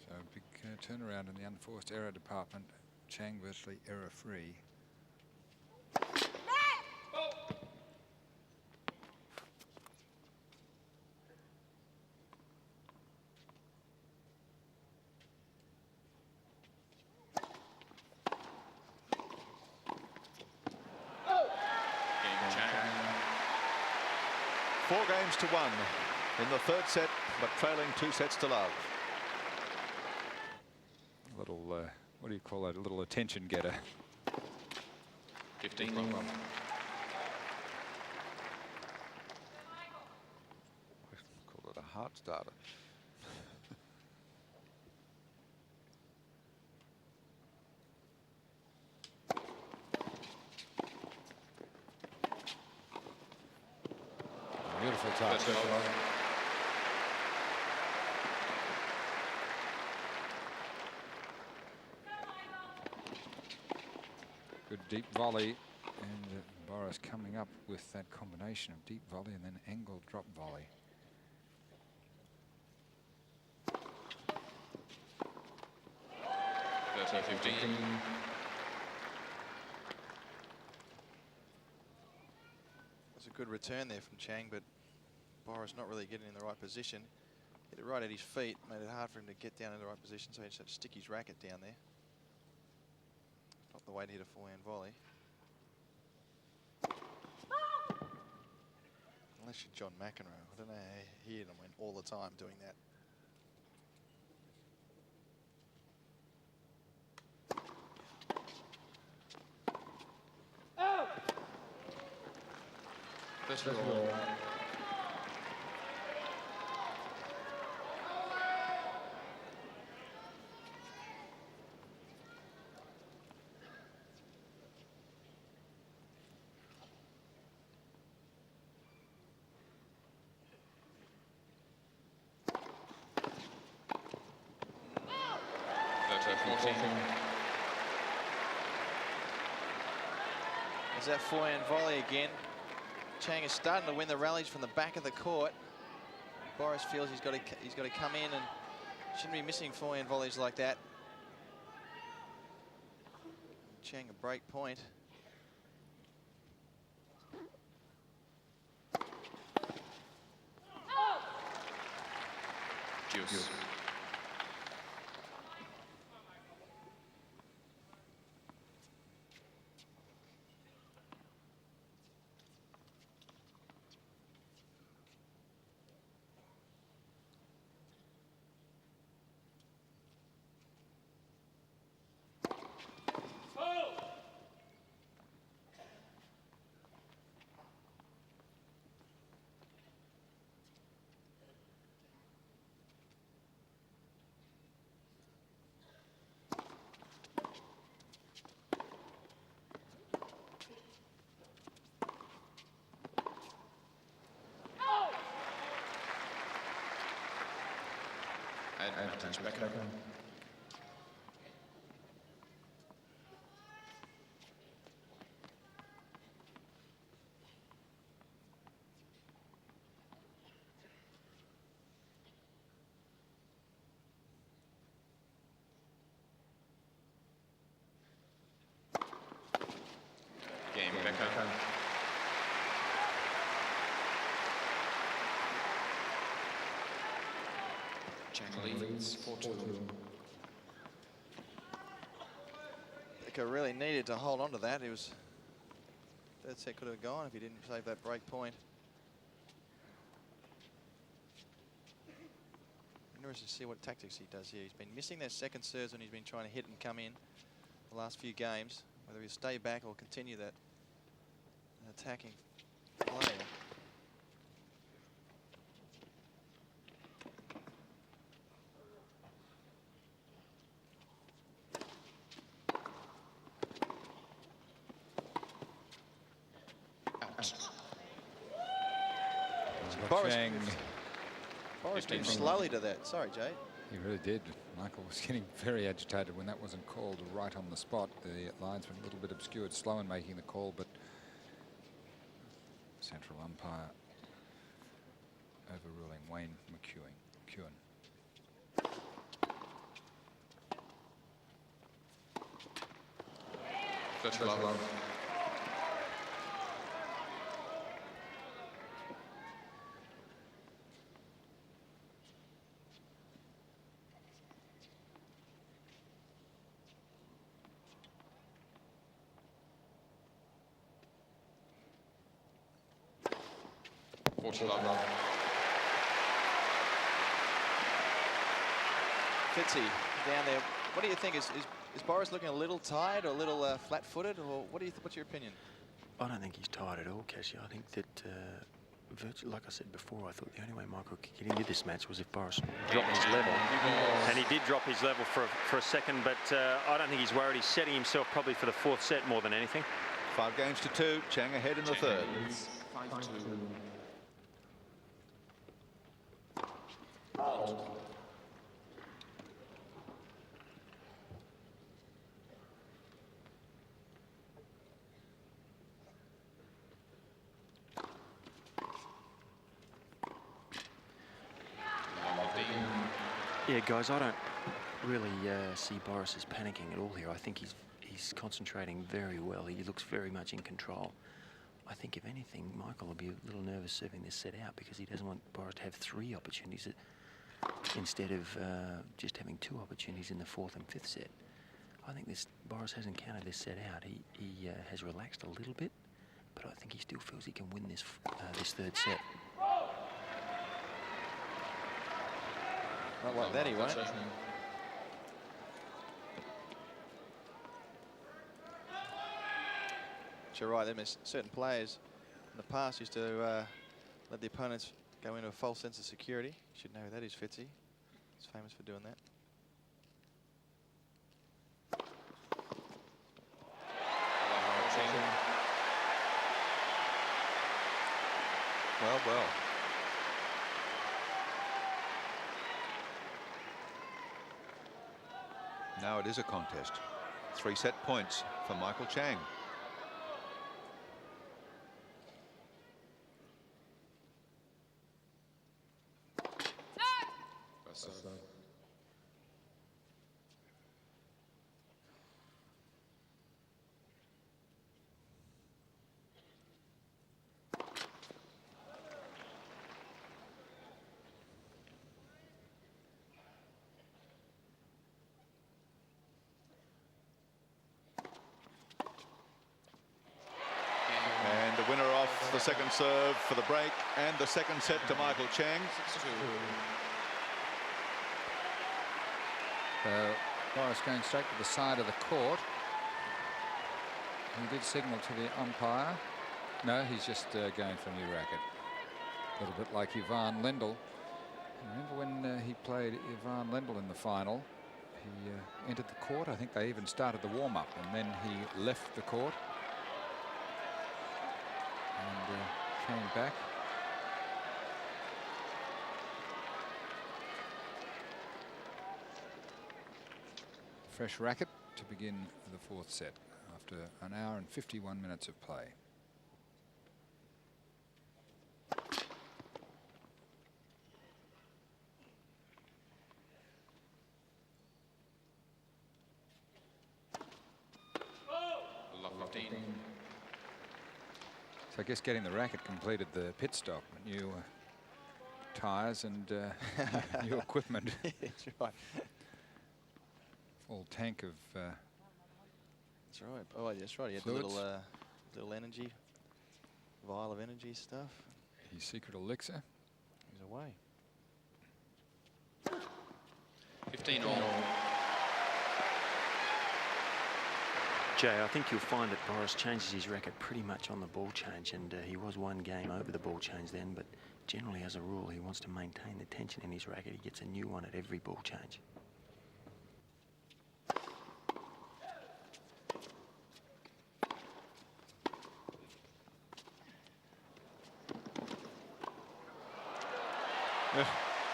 So a big turnaround in the unforced error department. Chang virtually error-free. To 1 in the 3rd set, but trailing 2 sets to love. A little, what do you call that? A little attention getter. 15. Call it a heart starter. Beautiful touch. Good deep volley, and Boris coming up with that combination of deep volley and then angled drop volley. That's a good return there from Chang, but Boris not really getting in the right position. Hit it right at his feet, made it hard for him to get down in the right position, so he just had to stick his racket down there. Not the way to hit a forehand volley. Unless you're John McEnroe. I don't know how he hit him all the time doing that. There's that forehand volley again. Chang is starting to win the rallies from the back of the court. Boris feels he's got to come in and shouldn't be missing forehand volleys like that. Chang a break point. Juice. Advantage Becker. Game Becker. Chang leads 4-2. Becker really needed to hold on to that. It was third set could have gone if he didn't save that break point. Interesting to see what tactics he does here. He's been missing their second serves when he's been trying to hit and come in the last few games. Whether he'll stay back or continue that attacking play. Boris moved slowly to that. Sorry, Jay. He really did. Michael was getting very agitated when that wasn't called right on the spot. The lines were a little bit obscured, slow in making the call, but central umpire overruling Wayne McEwen. Love. 40 love. Fitzy down there. What do you think? Is Boris looking a little tired or a little flat-footed, or what's your opinion? I don't think he's tired at all, Cassie. I think that, virtually, like I said before, I thought the only way Michael could get into this match was if Boris dropped his level. And he did drop his level for a second, but I don't think he's worried. He's setting himself probably for the fourth set more than anything. 5 games to 2. Chang ahead in the third. 5-2. Yeah, guys, I don't really see Boris as panicking at all here. I think he's concentrating very well. He looks very much in control. I think, if anything, Michael will be a little nervous serving this set out because he doesn't want Boris to have 3 opportunities instead of just having 2 opportunities in the 4th and 5th set. I think Boris hasn't counted this set out. He has relaxed a little bit, but I think he still feels he can win this 3rd set. Not like that, he won't. But you're right, there's certain players in the past used to let the opponents go into a false sense of security. You should know who that is, Fitzy. He's famous for doing that. Well, well. Now it is a contest. 3 set points for Michael Chang. The winner off the second serve for the break, and the second set to Michael Chang. Boris going straight to the side of the court. He did signal to the umpire. No, he's just going for a new racket. A little bit like Ivan Lendl. Remember when he played Ivan Lendl in the final? He entered the court. I think they even started the warm-up, and then he left the court. And came back. Fresh racket to begin the 4th set after an hour and 51 minutes of play. So I guess getting the racket completed the pit stop. New tyres and new equipment. That's right. Full tank of That's right. Oh, that's right. He had fluids. the little energy, vial of energy stuff. His secret elixir. He's away. 15 all. Jay, I think you'll find that Boris changes his racket pretty much on the ball change, and he was 1 game over the ball change then, but generally, as a rule, he wants to maintain the tension in his racket. He gets a new one at every ball change.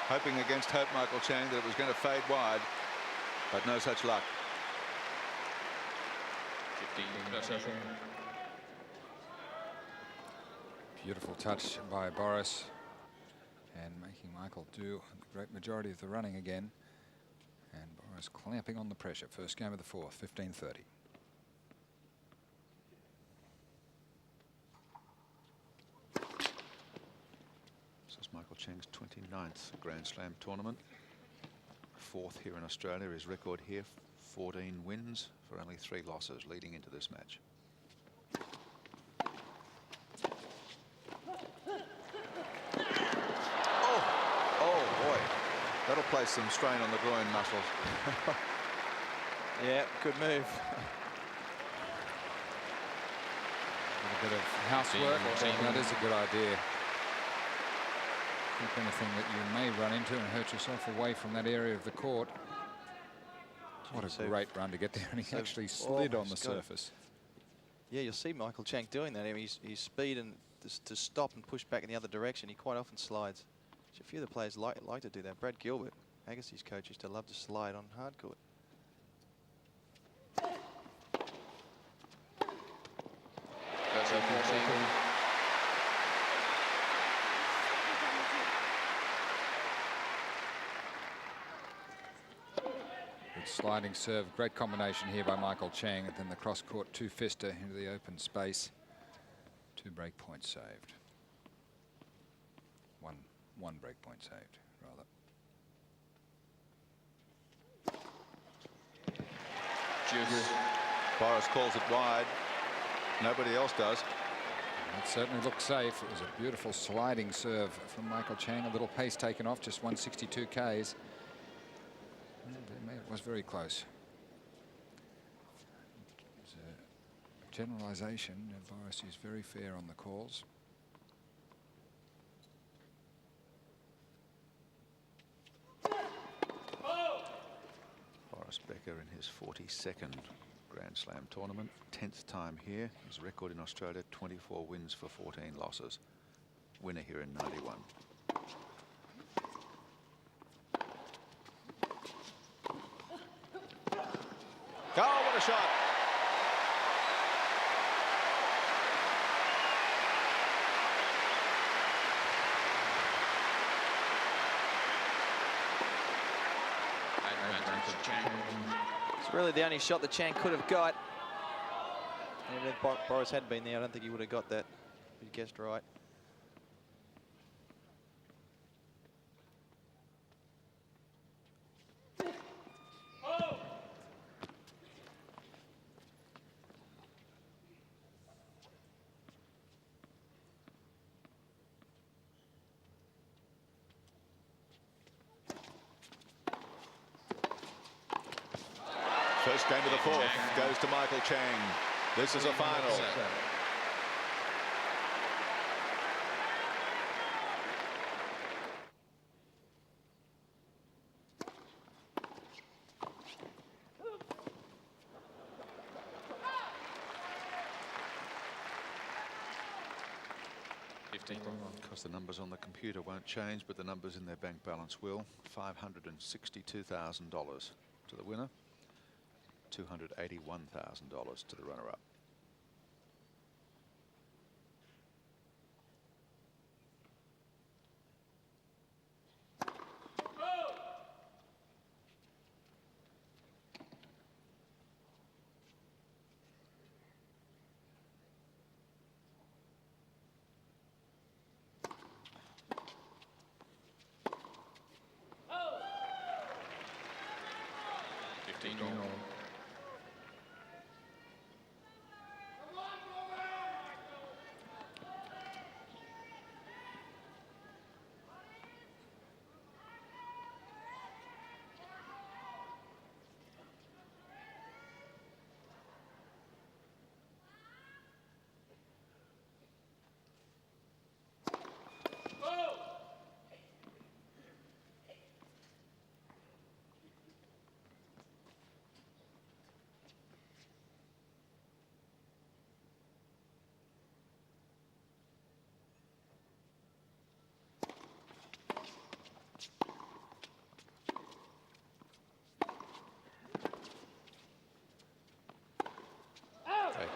Hoping against hope, Michael Chang, that it was going to fade wide, but no such luck. 15. Beautiful touch by Boris, and making Michael do the great majority of the running again. And Boris clamping on the pressure. First game of the 4th, 15-30. This is Michael Chang's 29th Grand Slam tournament. 4th here in Australia. His record here, 14 wins for only 3 losses leading into this match. Oh boy, that'll place some strain on the groin muscles. Yeah, good move. A bit of housework. That is a good idea. If anything that you may run into and hurt yourself away from that area of the court. What a great run to get there, and he actually slid on the surface. Yeah, you'll see Michael Chang doing that. I mean, his speed and to stop and push back in the other direction, he quite often slides. A few of the players like to do that. Brad Gilbert, Agassi's coach, used to love to slide on hard court. That's a 14. Good sliding serve. Great combination here by Michael Chang. And then the cross-court two-fister into the open space. 2 break points saved. One break point saved, rather. Boris calls it wide. Nobody else does. That certainly looked safe. It was a beautiful sliding serve from Michael Chang. A little pace taken off, just 162 Ks. It was very close. It's a generalization. Boris is very fair on the calls. Boris Becker in his 42nd Grand Slam tournament, 10th time here. His record in Australia, 24 wins for 14 losses. Winner here in '91. Oh, what a shot! It's really the only shot that Chang could have got. And if Boris had been there, I don't think he would have got that. He guessed right. First game of the fourth goes to Michael Chang. This is a final. Because the numbers on the computer won't change, but the numbers in their bank balance will. $562,000 to the winner. $281,000 to the runner-up.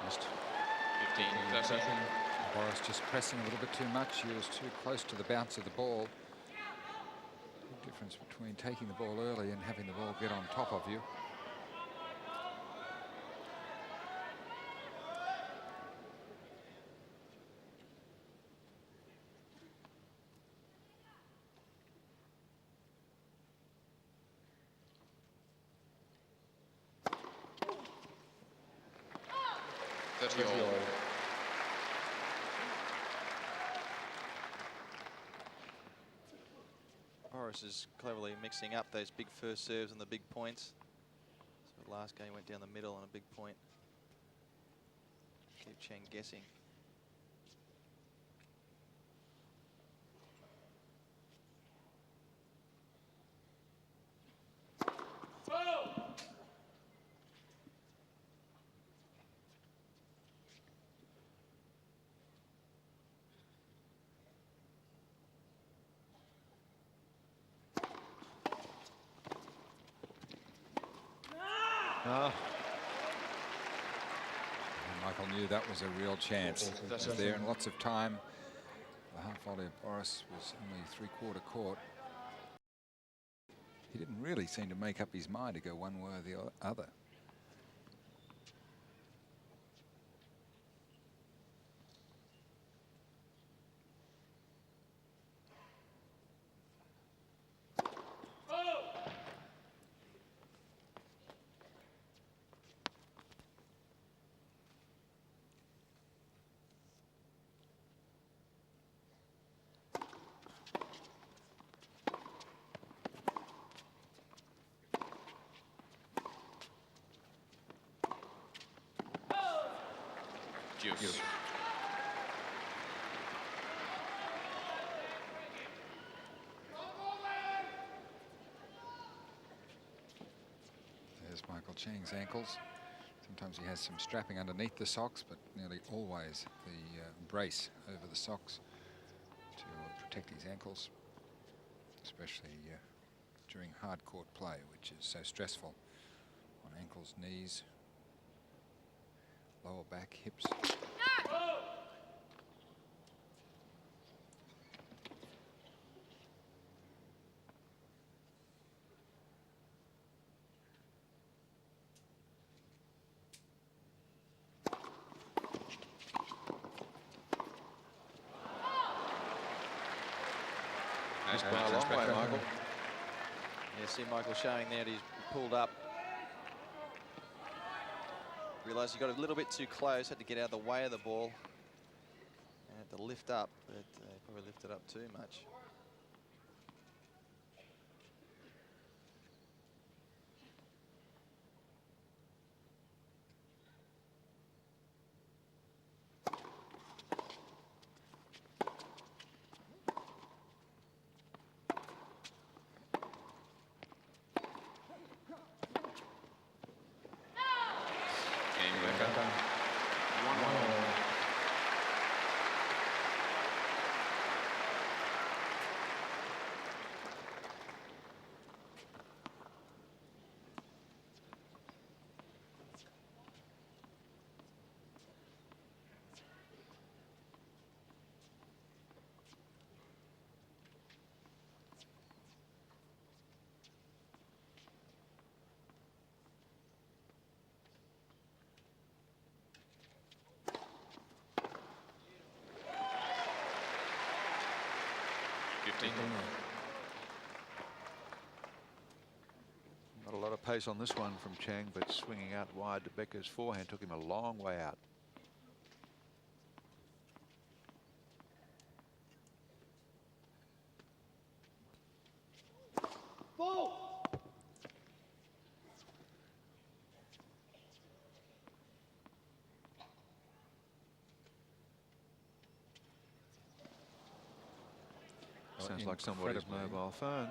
Missed. 15. Boris just pressing a little bit too much. He was too close to the bounce of the ball. Big difference between taking the ball early and having the ball get on top of you. Boris is cleverly mixing up those big first serves and the big points. So the last game went down the middle on a big point. Keep Chang guessing. Michael knew that was a real chance. It was there in lots of time. The half volley of Boris was only three-quarter court. he didn't really seem to make up his mind to go one way or the other. Juice. There's Michael Chang's ankles. Sometimes he has some strapping underneath the socks, but nearly always the brace over the socks to protect his ankles, especially during hard court play, which is so stressful on ankles, knees, lower back, hips. Nice By a long way, Becker. Michael. Yeah, see Michael showing there that he's pulled up. Realised he got a little bit too close, had to get out of the way of the ball. And had to lift up, but he probably lifted up too much. Cain Becker. 1-1. Not a lot of pace on this one from Chang, but swinging out wide to Becker's forehand took him a long way out. Sounds like somebody's Incredibly. mobile phone.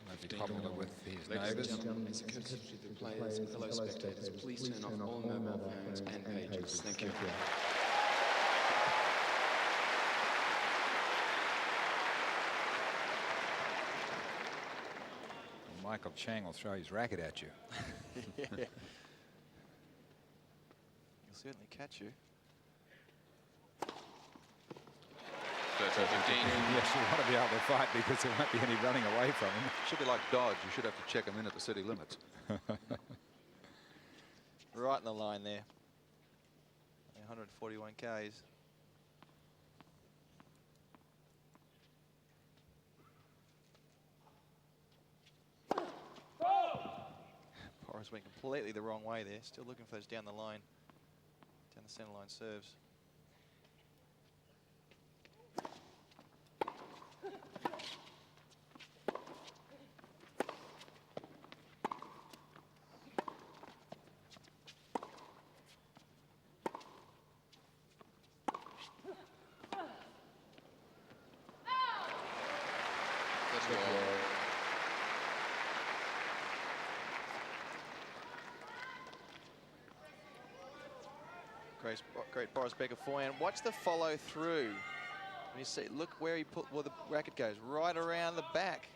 Maybe popular with his Ladies and neighbours. gentlemen, as a courtesy to the players and fellow spectators, please turn off all mobile phones and pages. Thank you. Michael Chang will throw his racket at you. Yeah. He'll certainly catch you. 13-15. Yes, you want to be able to fight because there won't be any running away from him. Should be like Dodge. You should have to check him in at the city limits. Right in the line there. 141 Ks. Boris went completely the wrong way there. Still looking for those down the line, down the centre line serves. That's all. Great Boris Becker forehand. Watch the follow through. When you see, look where he put, well, the racket goes right around the back.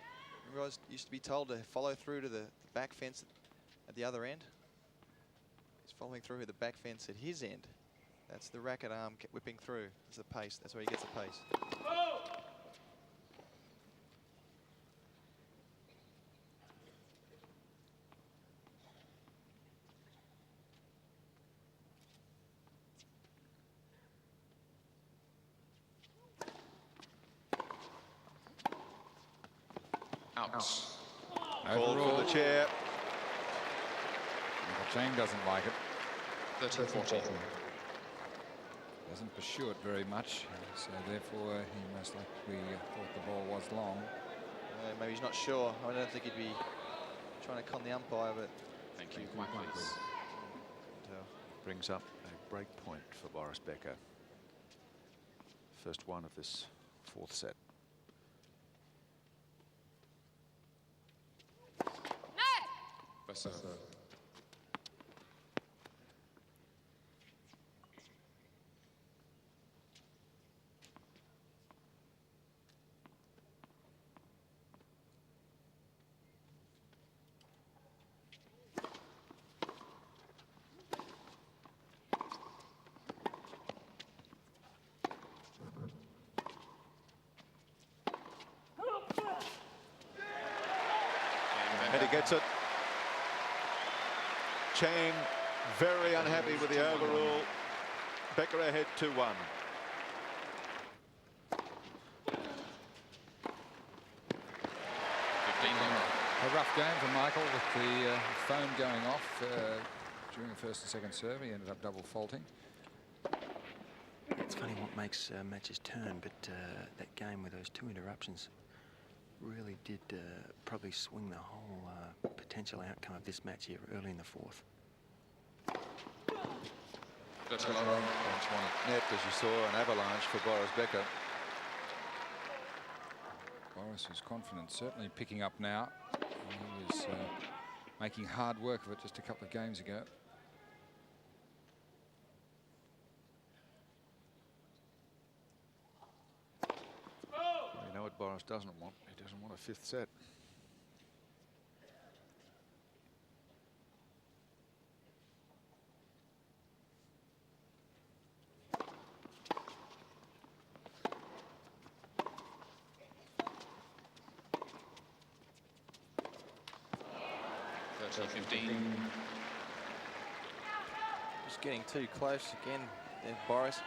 You guys used to be told to follow through to the back fence at the other end. He's following through with the back fence at his end. That's the racket arm whipping through. That's the pace. That's where he gets the pace. Out. Called for the chair. Michael Chang doesn't like it. 13-14. Doesn't pursue it very much, so therefore he most likely thought the ball was long. Maybe he's not sure. I don't think he'd be trying to con the umpire, but Thank you. Quiet, please. Brings up a break point for Boris Becker. First one of this fourth set. First serve. And he gets it. Cain very unhappy with the overrule. Becker ahead 2-1. A rough game for Michael with the phone going off during the first and second serve. He ended up double faulting. It's funny what makes matches turn, but that game with those 2 interruptions really did probably swing the whole potential outcome of this match here early in the fourth. That's Bench one at net, as you saw, an avalanche for Boris Becker. Boris's confidence certainly picking up now. He was making hard work of it just a couple of games ago. Well, you know what Boris doesn't want? He doesn't want a fifth set. just getting too close again, there, Boris.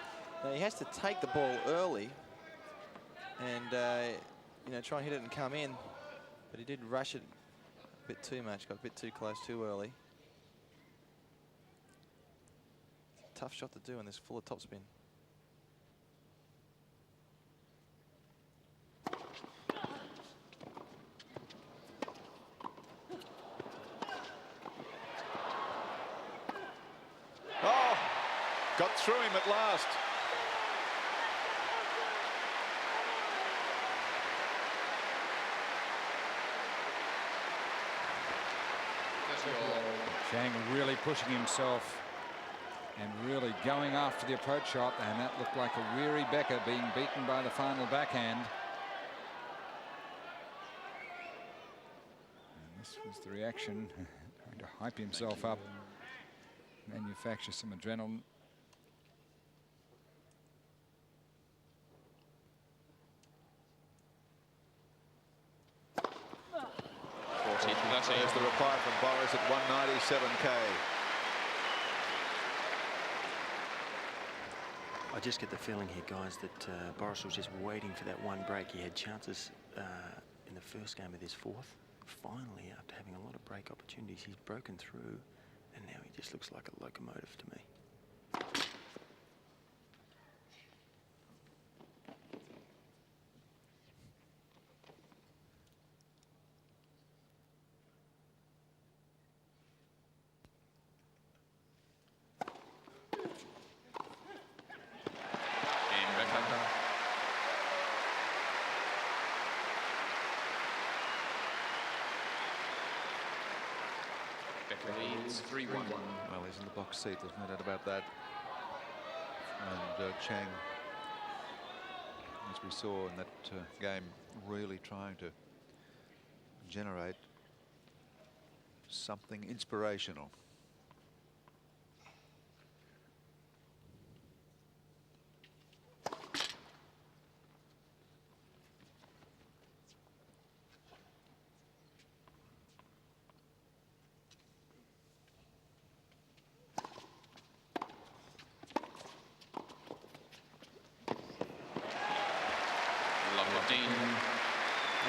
Now, he has to take the ball early and you know, try and hit it and come in, but he did rush it a bit too much, got a bit too close too early. Tough shot to do in this full of topspin. Oh, got through him at last. Chang really pushing himself and really going after the approach shot, and that looked like a weary Becker being beaten by the final backhand. And this was the reaction, trying to hype himself up, manufacture some adrenaline. There's the reply from Boris at 197k. I just get the feeling here, guys, that Boris was just waiting for that one break. He had chances in the first game of this fourth. Finally, after having a lot of break opportunities, he's broken through, and now he just looks like a locomotive to me. Leads 3-1. Well, he's in the box seat, there's no doubt about that. And Chang, as we saw in that game, really trying to generate something inspirational.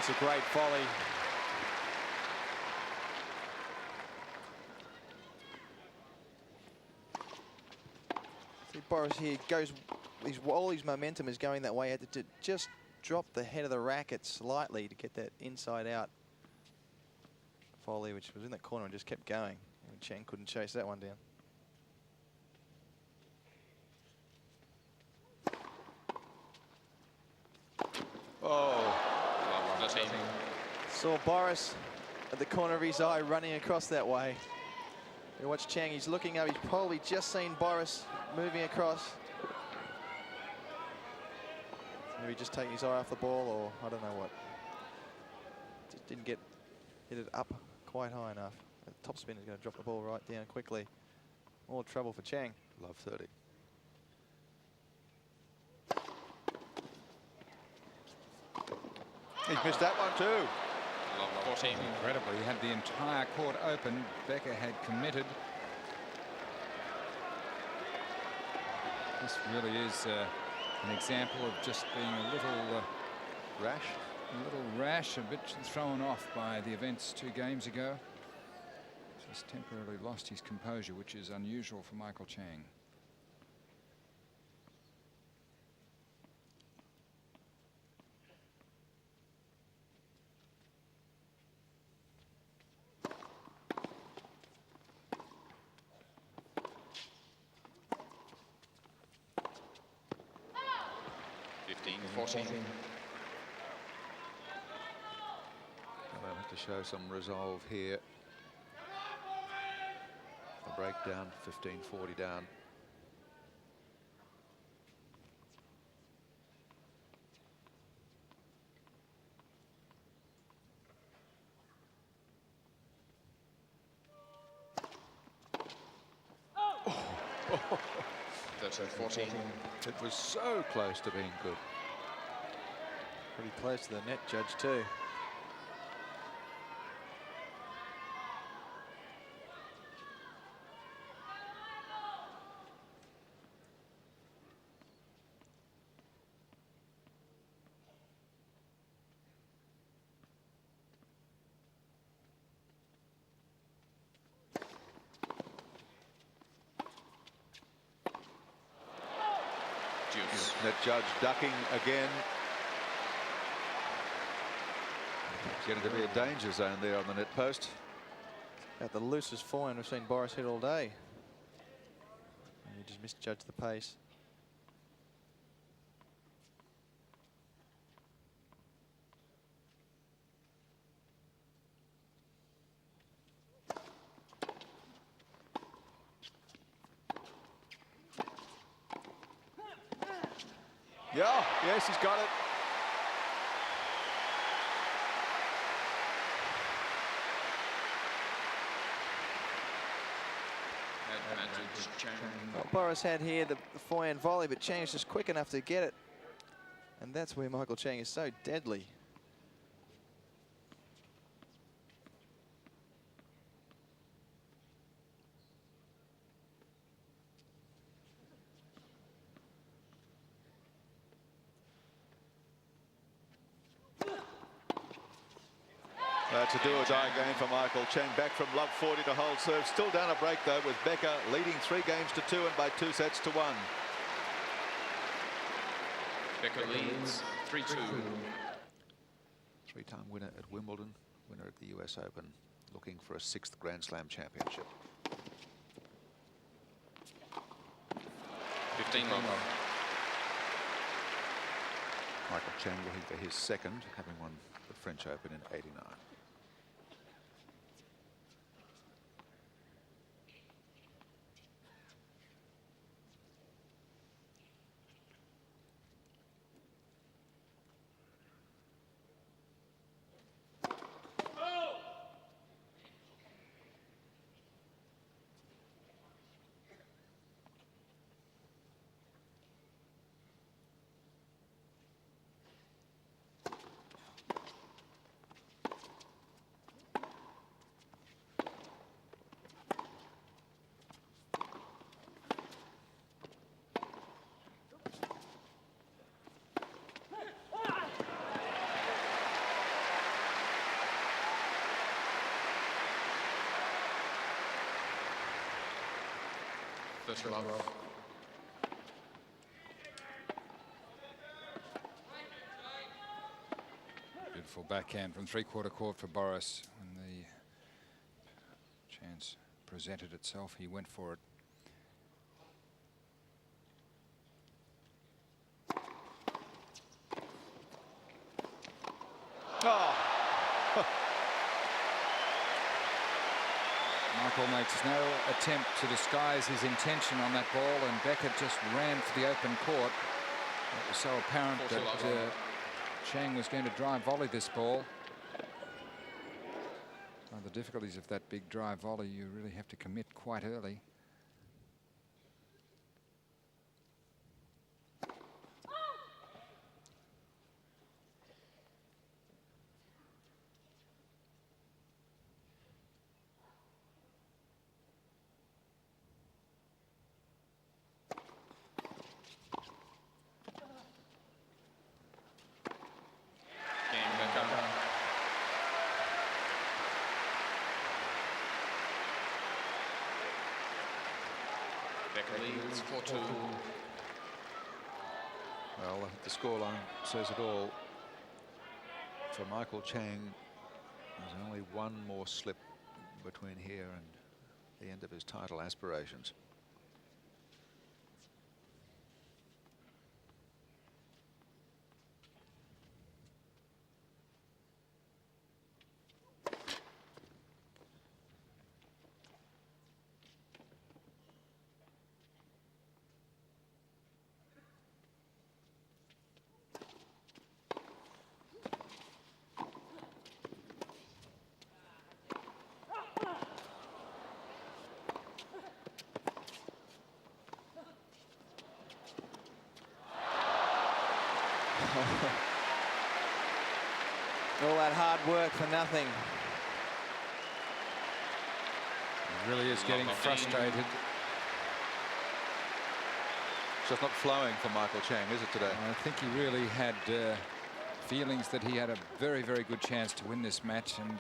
That's a great volley. See, Boris here goes, all his momentum is going that way. He had to just drop the head of the racket slightly to get that inside out volley, which was in the corner and just kept going. And Chang couldn't chase that one down. Oh. Saw Boris at the corner of his eye running across that way. You watch Chang, he's looking up, he's probably just seen Boris moving across. Maybe just taking his eye off the ball, or I don't know what. Just didn't hit it up quite high enough. The top spin is going to drop the ball right down quickly. More trouble for Chang. Love 30. He's missed that one too. 14. Incredibly, he had the entire court open. Becker had committed. This really is an example of just being a little rash, a bit thrown off by the events 2 games ago. Just temporarily lost his composure, which is unusual for Michael Chang. They'll have to show some resolve here. A breakdown, 15-40 down. Oh. 13-14. It was so close to being good. Pretty close to the net judge too. Net judge ducking again. It's getting to be a danger zone there on the net post. About the loosest forehand we've seen Boris hit all day. And he just misjudged the pace. Yeah, yes, he's got it. Well, Boris had here the forehand volley, but Chang is just quick enough to get it. And that's where Michael Chang is so deadly. That's a do-or-die game for Michael Chang. Back from love 40 to hold serve. Still down a break though, with Becker leading 3 games to 2 and by 2 sets to 1. Becker leads 3-2. 3-time winner at Wimbledon, winner at the US Open, looking for a 6th Grand Slam championship. 15 long. Michael Chang looking for his 2nd, having won the French Open in '89. 30 love. Beautiful backhand from three-quarter court for Boris. When the chance presented itself, he went for it. Oh. Michael makes no attempt to disguise his intention on that ball, and Becker just ran for the open court. It was so apparent that Chang was going to drive volley this ball. One of the difficulties of that big drive volley, you really have to commit quite early. Becker leads 4-2. Well, I think the scoreline says it all. For Michael Chang, there's only one more slip between here and the end of his title aspirations. All that hard work for nothing. He really is getting frustrated. It's just not flowing for Michael Chang, is it, today? I think he really had feelings that he had a very, very good chance to win this match, and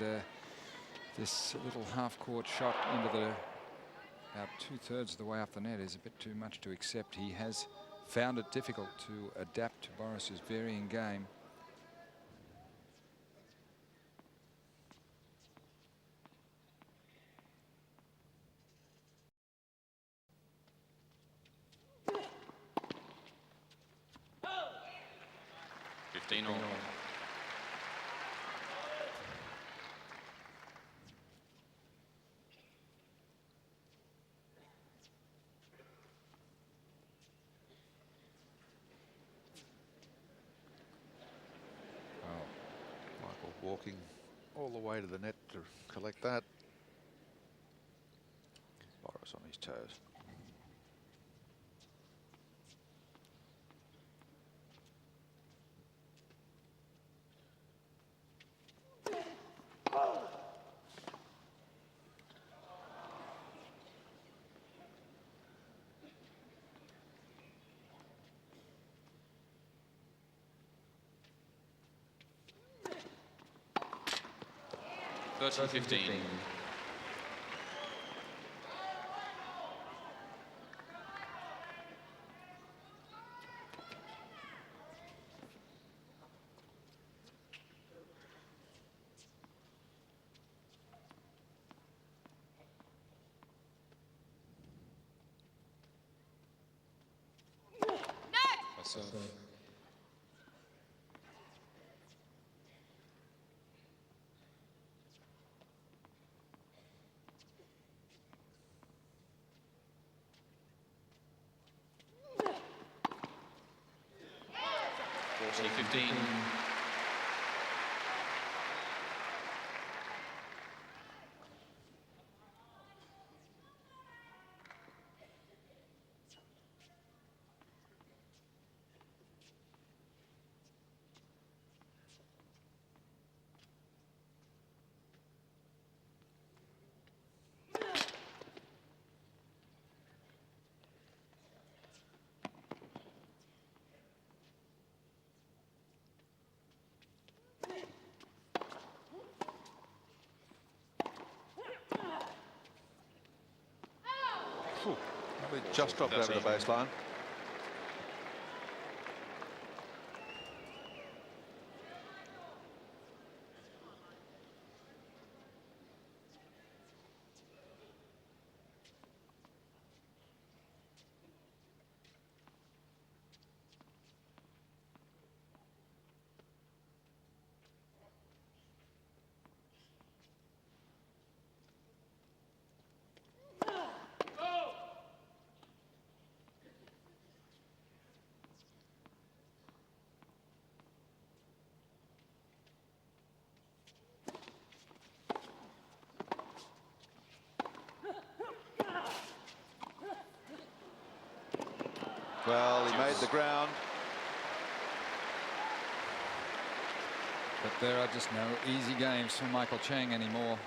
this little half-court shot into the about 2/3 of the way up the net is a bit too much to accept. He has found it difficult to adapt to Boris's varying game. Walking all the way to the net to collect that. Boris on his toes. Thirty 15. So 15. Probably just dropped over the baseline. Well, he made the ground. But there are just no easy games for Michael Chang anymore.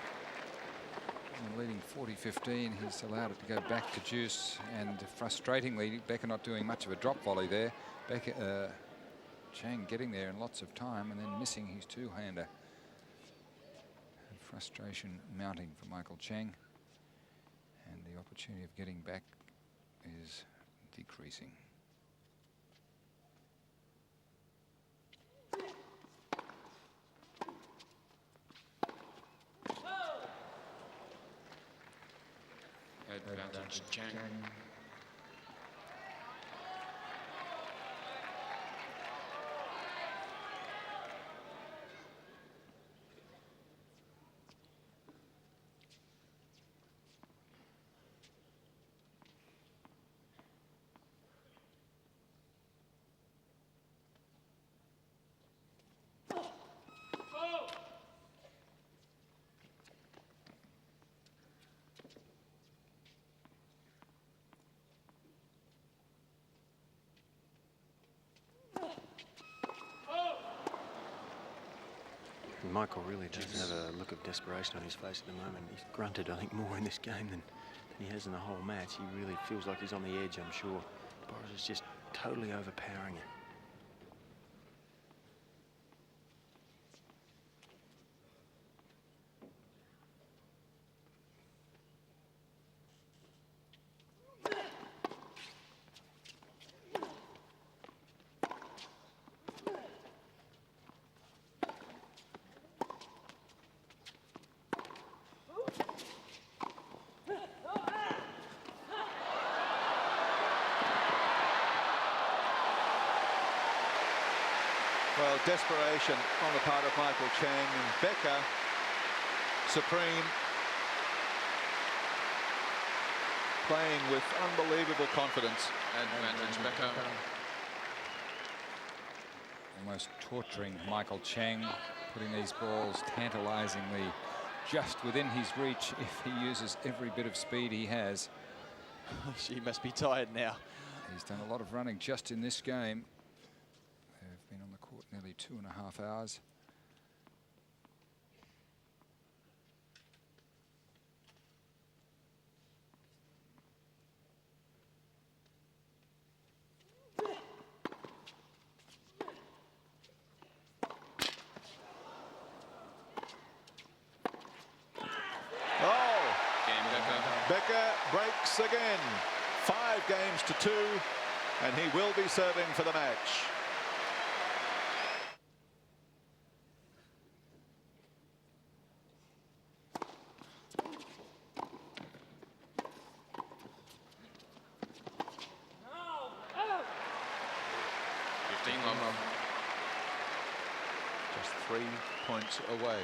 And leading 40-15, he's allowed it to go back to deuce. And frustratingly, Becker not doing much of a drop volley there. Becker, Chang getting there in lots of time and then missing his two-hander. Frustration mounting for Michael Chang. And the opportunity of getting back is decreasing. Advantage Chang. Michael really does have a look of desperation on his face at the moment. He's grunted, I think, more in this game than he has in the whole match. He really feels like he's on the edge, I'm sure. Boris is just totally overpowering it. Well, desperation on the part of Michael Chang, and Becker supreme, playing with unbelievable confidence. Advantage Becker. Almost torturing Michael Chang, putting these balls tantalizingly just within his reach if he uses every bit of speed he has. She must be tired now. He's done a lot of running just in this game. They've been on the court nearly 2.5 hours. Becker breaks again. 5 games to 2, and he will be serving for the match. Just 3 points away.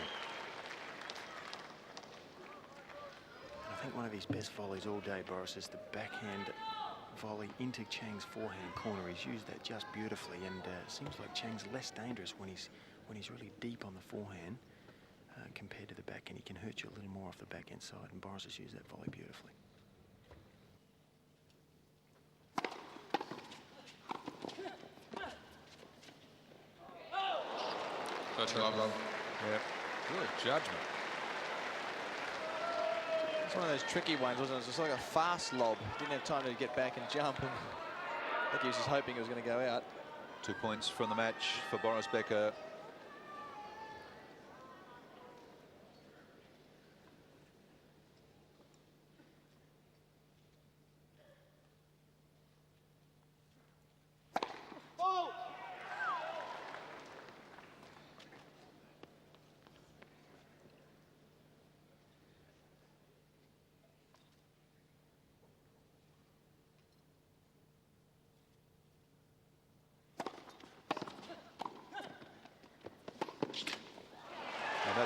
I think one of his best volleys all day, Boris, is the backhand volley into Chang's forehand corner. He's used that just beautifully, and seems like Chang's less dangerous when he's really deep on the forehand compared to the backhand. He can hurt you a little more off the backhand side, and Boris has used that volley beautifully. Yeah, good judgment. It's one of those tricky ones, wasn't it? It was just like a fast lob. Didn't have time to get back and jump. And I think he was just hoping it was going to go out. 2 points from the match for Boris Becker.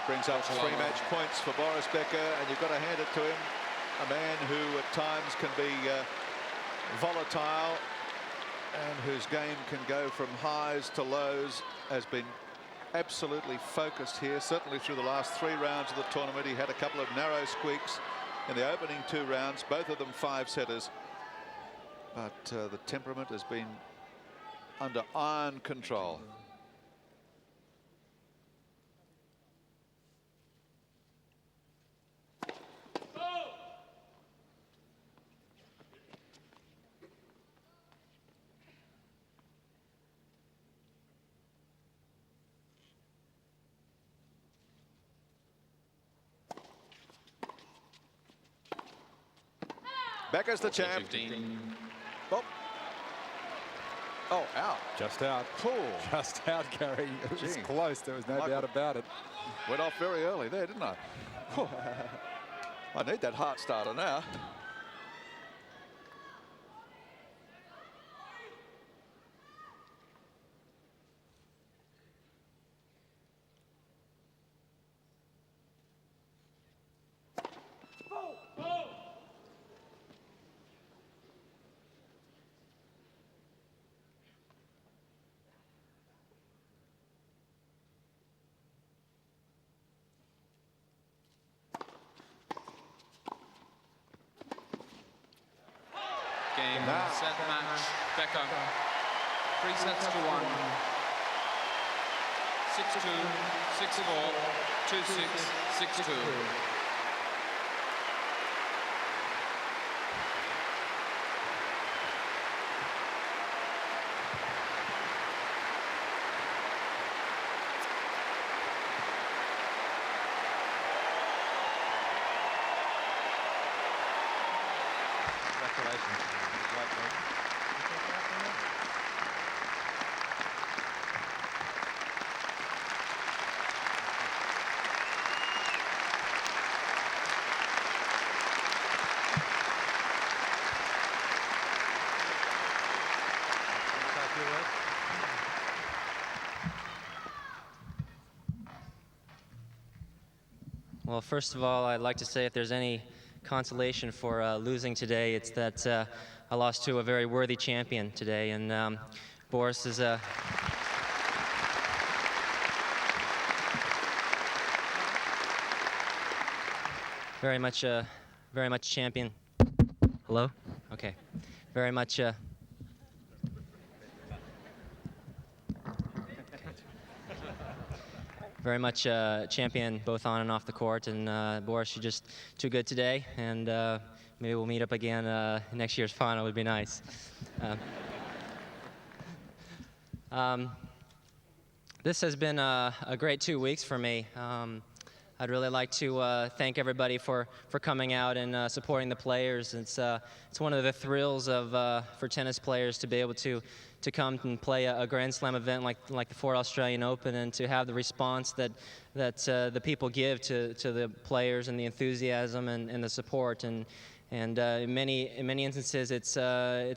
Brings up 3 match points for Boris Becker, and you've got to hand it to him. A man who at times can be volatile and whose game can go from highs to lows, has been absolutely focused here, certainly through the last 3 rounds of the tournament. He had a couple of narrow squeaks in the opening 2 rounds, both of them 5-setters. But the temperament has been under iron control. Becker's the champ. 15. Oh. Oh, out. Just out. Cool. Just out, Gary. It was Gee. close. There was no doubt about it. Went off very early there, didn't I? I need that heart starter now. Game, Now. set, match, Becker. 3 sets to 1. 6-2, 6-4, 2-6, 6-2. Well, first of all, I'd like to say if there's any consolation for losing today, it's that I lost to a very worthy champion today, and Boris is a very much champion. Hello? Okay. Very much champion both on and off the court, and Boris, you're just too good today, and maybe we'll meet up again next year's final. Would be nice. This has been a great 2 weeks for me. I'd really like to thank everybody for coming out and supporting the players. It's one of the thrills of for tennis players to be able to come and play a Grand Slam event like the Ford Australian Open, and to have the response that the people give to the players, and the enthusiasm and the support, and in many instances it's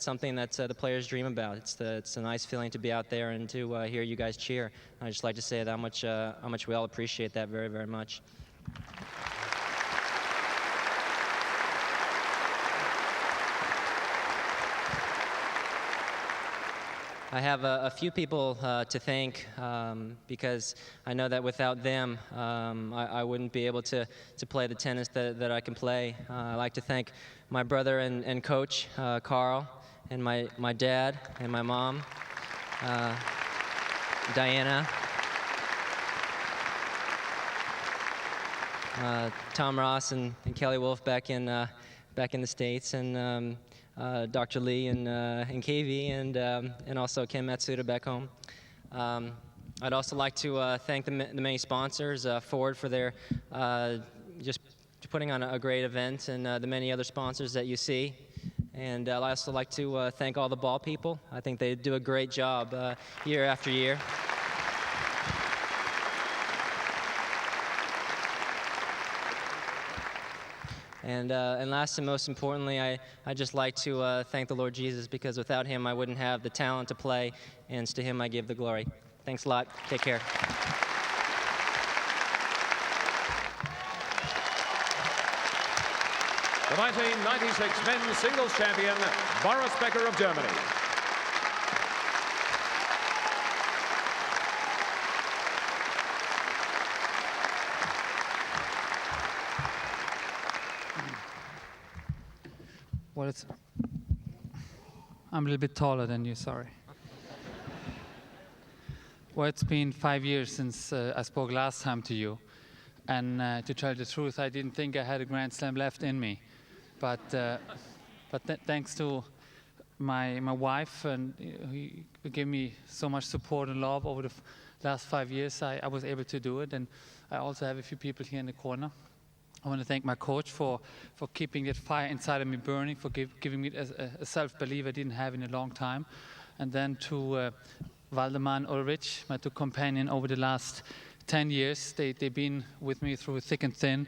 something that the players dream about. It's a nice feeling to be out there and to hear you guys cheer. I'd just like to say how much we all appreciate that very, very much. I have a few people to thank, because I know that without them I wouldn't be able to play the tennis that I can play. I'd like to thank my brother and coach, Carl, and my dad and my mom, Diana, Tom Ross and Kelly Wolf back in the States, and Dr. Lee and KV, and also Ken Matsuda back home. I'd also like to thank the many sponsors, Ford, for their just putting on a great event, and the many other sponsors that you see. And I'd also like to thank all the ball people. I think they do a great job year after year. And last and most importantly, I'd just like to thank the Lord Jesus, because without him I wouldn't have the talent to play, and to him I give the glory. Thanks a lot. Take care. the 1996 men's singles champion, Boris Becker of Germany. Well, I'm a little bit taller than you, sorry. Well, it's been 5 years since I spoke last time to you. And to tell the truth, I didn't think I had a Grand Slam left in me. But thanks to my wife, and who gave me so much support and love over the last 5 years, I was able to do it. And I also have a few people here in the corner. I want to thank my coach for keeping that fire inside of me burning, for giving me a self-belief I didn't have in a long time. And then to Waldemar and Ulrich, my two companions over the last 10 years. They've been with me through thick and thin.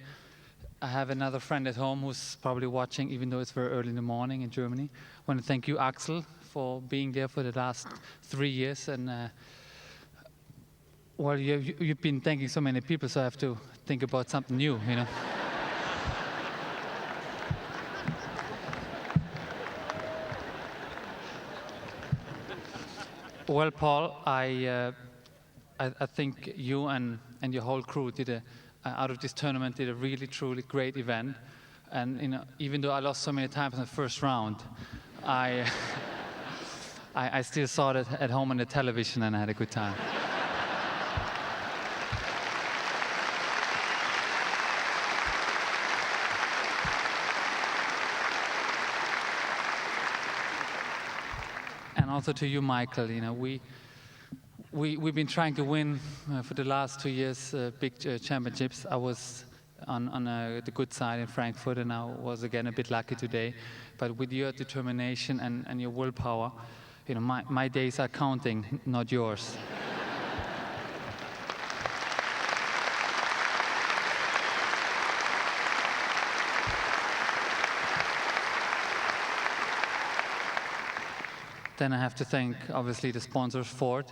I have another friend at home who's probably watching, even though it's very early in the morning in Germany. I want to thank you, Axel, for being there for the last 3 years. And well, you've been thanking so many people, so I have to think about something new, you know. Well, Paul, I think you and your whole crew did out of this tournament did a really, truly great event. And you know, even though I lost so many times in the first round, I still saw it at home on the television, and I had a good time. And also to you, Michael, you know, we've been trying to win for the last 2 years big championships. I was on the good side in Frankfurt, and I was again a bit lucky today. But with your determination and your willpower, you know, my days are counting, not yours. Then I have to thank, obviously, the sponsors, Ford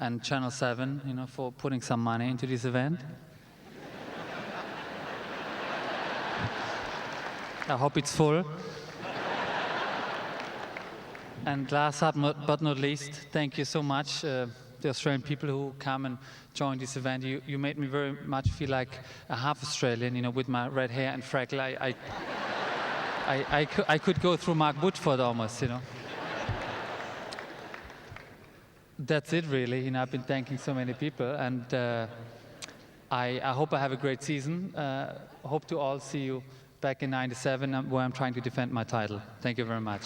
and Channel 7, you know, for putting some money into this event. I hope it's full. And last but not least, thank you so much, the Australian people who come and join this event. You made me very much feel like a half Australian, you know, with my red hair and freckle. I could go through Mark Woodford almost, you know. That's it, really. You know, I've been thanking so many people, and I hope I have a great season. Hope to all see you back in '97, where I'm trying to defend my title. Thank you very much.